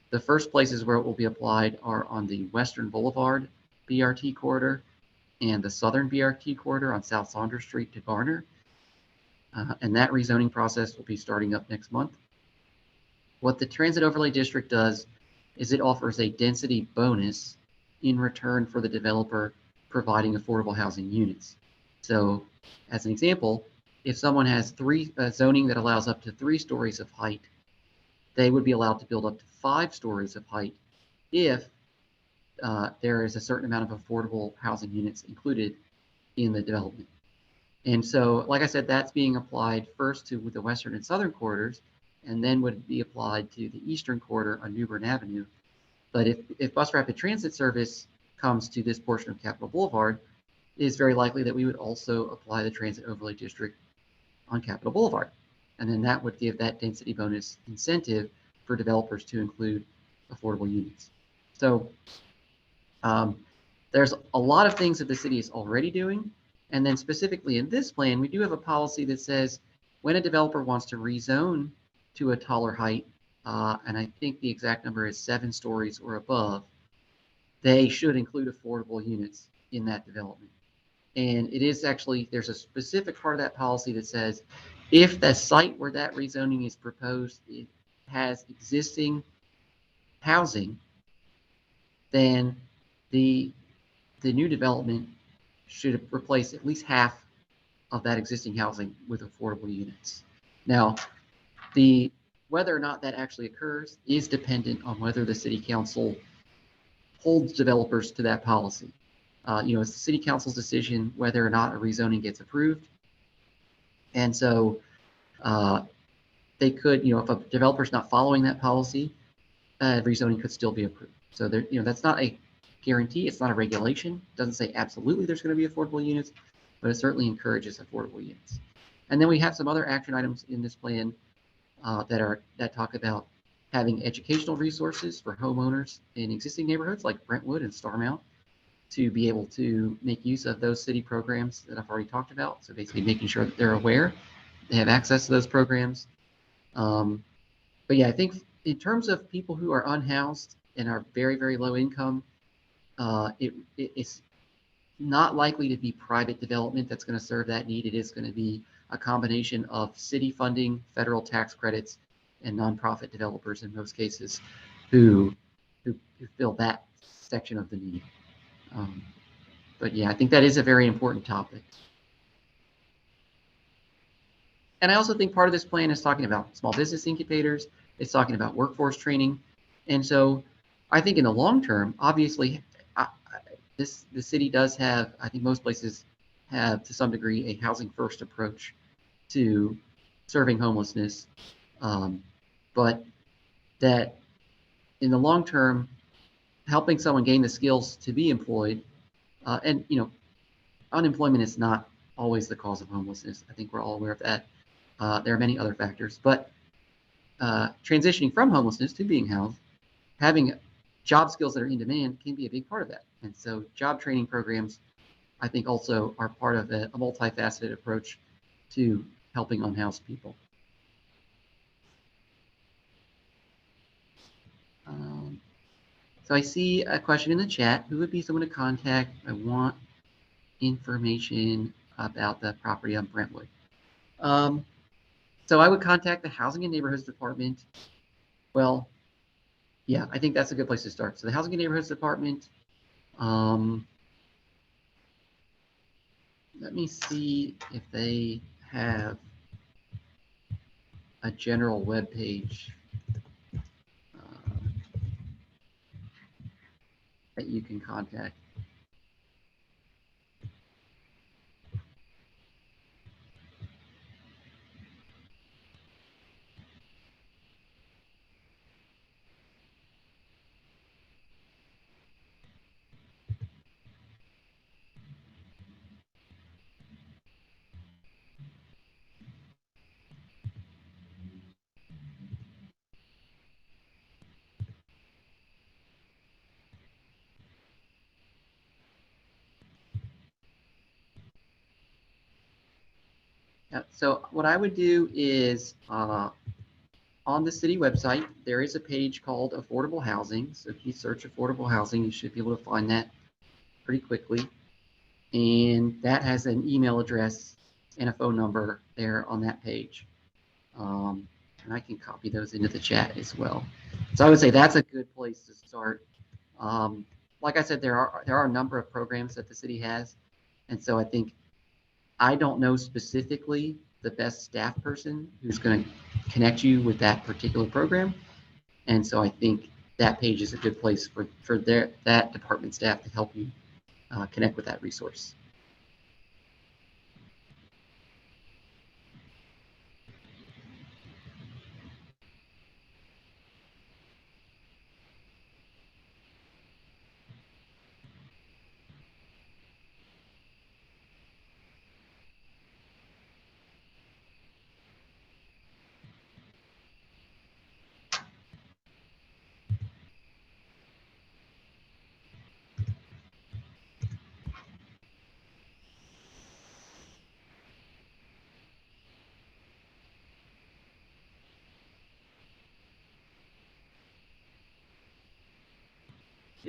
Speaker 1: The first places where it will be applied are on the Western Boulevard BRT corridor and the Southern BRT corridor on South Saunders Street to Garner. And that rezoning process will be starting up next month. What the Transit Overlay District does is it offers a density bonus in return for the developer providing affordable housing units. So as an example, if someone has zoning that allows up to 3 stories of height, they would be allowed to build up to 5 stories of height if there is a certain amount of affordable housing units included in the development. And so, like I said, that's being applied first to the western and southern corridors, and then would be applied to the eastern corridor on New Bern Avenue. But if bus rapid transit service comes to this portion of Capitol Boulevard, it is very likely that we would also apply the Transit Overlay District on Capitol Boulevard. And then that would give that density bonus incentive for developers to include affordable units. So there's a lot of things that the city is already doing. And then specifically in this plan, we do have a policy that says when a developer wants to rezone to a taller height, and I think the exact number is 7 stories or above, they should include affordable units in that development. And it is actually, there's a specific part of that policy that says if the site where that rezoning is proposed, it has existing housing, then the new development should replace at least half of that existing housing with affordable units. Now, whether or not that actually occurs is dependent on whether the city council holds developers to that policy. It's the city council's decision whether or not a rezoning gets approved. And so they could, if a developer's not following that policy, rezoning could still be approved. So there, that's not a guarantee. It's not a regulation. It doesn't say absolutely there's going to be affordable units, but it certainly encourages affordable units. And then we have some other action items in this plan that talk about having educational resources for homeowners in existing neighborhoods like Brentwood and Starmount to be able to make use of those city programs that I've already talked about. So basically making sure that they're aware, they have access to those programs. But yeah, I think in terms of people who are unhoused and are very, very low income, it's not likely to be private development that's going to serve that need. It is going to be a combination of city funding, federal tax credits, and nonprofit developers in most cases who fill that section of the need. But yeah, I think that is a very important topic. And I also think part of this plan is talking about small business incubators. It's talking about workforce training. And so I think in the long term, obviously, the city does have, I think most places have to some degree, a housing first approach to serving homelessness. But that in the long term, helping someone gain the skills to be employed, and unemployment is not always the cause of homelessness. I think we're all aware of that. There are many other factors, but transitioning from homelessness to being housed, having job skills that are in demand can be a big part of that. And so job training programs, I think, also are part of a multifaceted approach to helping unhoused people. So I see a question in the chat. Who would be someone to contact? I want information about the property on Brentwood. So I would contact the Housing and Neighborhoods Department. Well, yeah, I think that's a good place to start. So the Housing and Neighborhoods Department, let me see if they have a general web page that you can contact. So what I would do is on the city website, there is a page called Affordable Housing. So if you search affordable housing, you should be able to find that pretty quickly. And that has an email address and a phone number there on that page. And I can copy those into the chat as well. So I would say that's a good place to start. Like I said, there are a number of programs that the city has. And so I don't know specifically the best staff person who's going to connect you with that particular program. And so I think that page is a good place for that department staff to help you connect with that resource.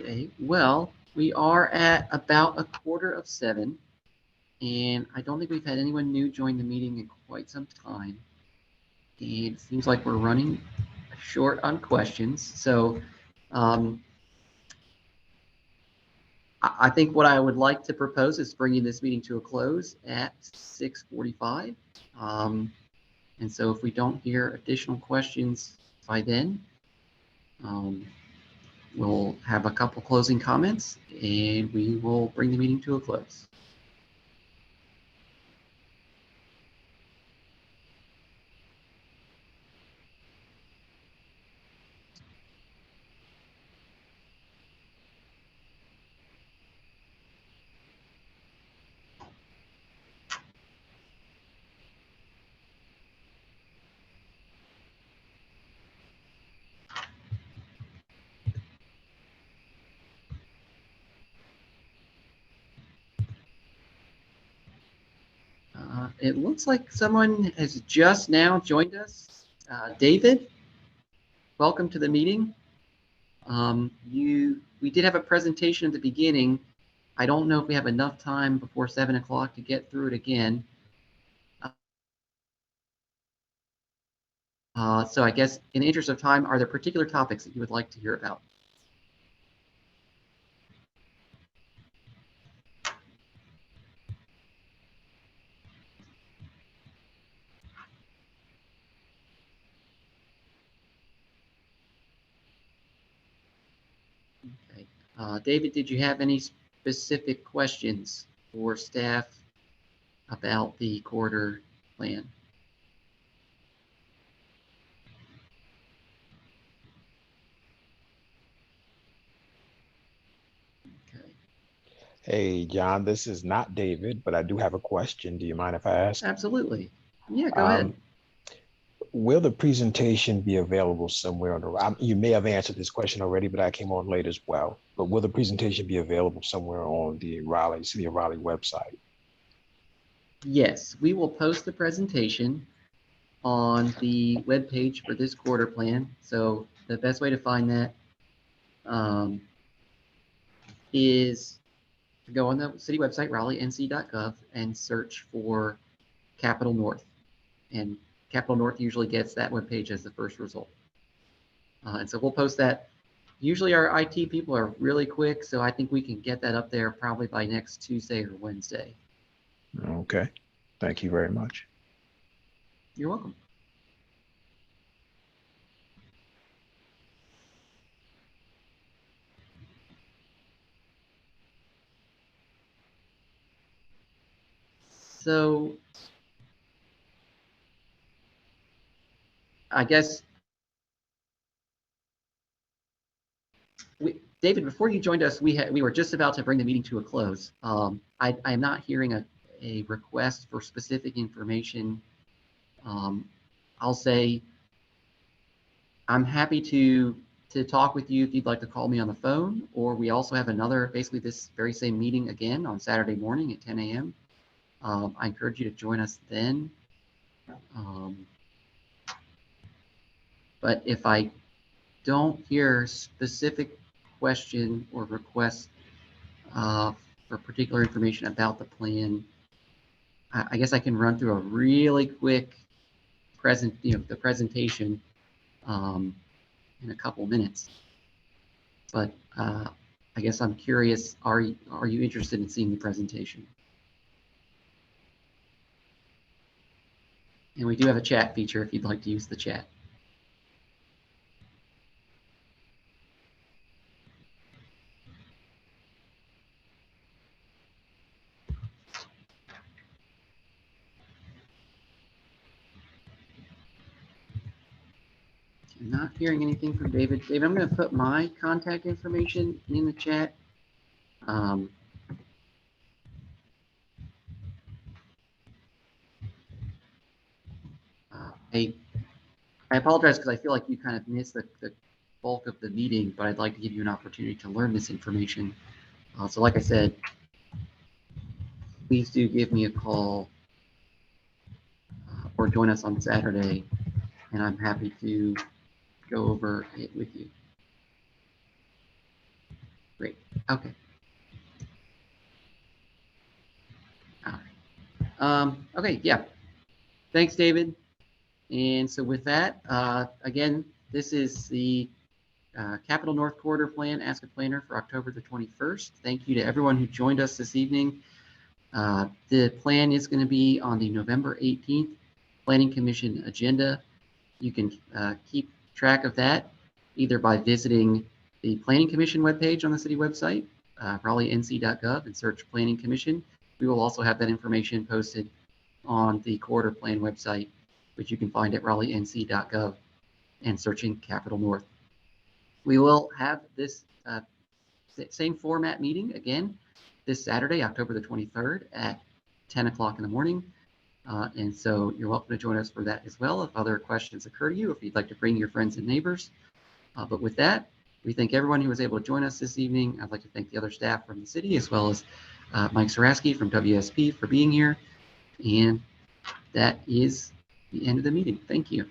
Speaker 1: Okay, well, we are at about 6:45. And I don't think we've had anyone new join the meeting in quite some time. And it seems like we're running short on questions. So I think what I would like to propose is bringing this meeting to a close at 6:45. And so if we don't hear additional questions by then, we'll have a couple closing comments and we will bring the meeting to a close. It looks like someone has just now joined us. David, welcome to the meeting. We did have a presentation at the beginning. I don't know if we have enough time before 7 o'clock to get through it again. So I guess in the interest of time, are there particular topics that you would like to hear about? Okay. David, did you have any specific questions for staff about the corridor plan? Okay.
Speaker 9: Hey, John, this is not David, but I do have a question. Do you mind if I ask?
Speaker 1: Absolutely. Yeah, go ahead.
Speaker 9: Will the presentation be available somewhere on the, you may have answered this question already, but I came on late as well. But will the presentation be available somewhere on the City of Raleigh website?
Speaker 1: Yes, we will post the presentation on the webpage for this quarter plan. So the best way to find that is to go on the city website, RaleighNC.gov, and search for Capital North. And Capital North usually gets that webpage as the first result. And so we'll post that. Usually our IT people are really quick, so I think we can get that up there probably by next Tuesday or Wednesday.
Speaker 9: Okay, thank you very much.
Speaker 1: You're welcome. So I guess David, before you joined us, we were just about to bring the meeting to a close. I am not hearing a request for specific information. I'll say I'm happy to talk with you if you'd like to call me on the phone, or we also have another, basically this very same meeting again on Saturday morning at 10 a.m. I encourage you to join us then. But if I don't hear specific question or request for particular information about the plan, I guess I can run through a really quick the presentation in a couple minutes. But I guess I'm curious, are you interested in seeing the presentation? And we do have a chat feature if you'd like to use the chat. I'm not hearing anything from David. David, I'm going to put my contact information in the chat. I apologize because I feel like you kind of missed the bulk of the meeting, but I'd like to give you an opportunity to learn this information. So like I said, please do give me a call or join us on Saturday, and I'm happy to go over it with you. Great. Okay. All right. Okay, yeah. Thanks, David. And so with that, again, this is the Capital North Corridor Plan, Ask a Planner for October the 21st. Thank you to everyone who joined us this evening. The plan is going to be on the November 18th Planning Commission agenda. You can keep track of that either by visiting the Planning Commission webpage on the city website, RaleighNC.gov, and search Planning Commission. We will also have that information posted on the Corridor Plan website, which you can find at RaleighNC.gov and searching Capital North. We will have this same format meeting again this Saturday, October the 23rd at 10 o'clock in the morning. And so you're welcome to join us for that as well if other questions occur to you, if you'd like to bring your friends and neighbors. But with that, we thank everyone who was able to join us this evening. I'd like to thank the other staff from the city, as well as Mike Saraski from WSP for being here. And that is the end of the meeting. Thank you.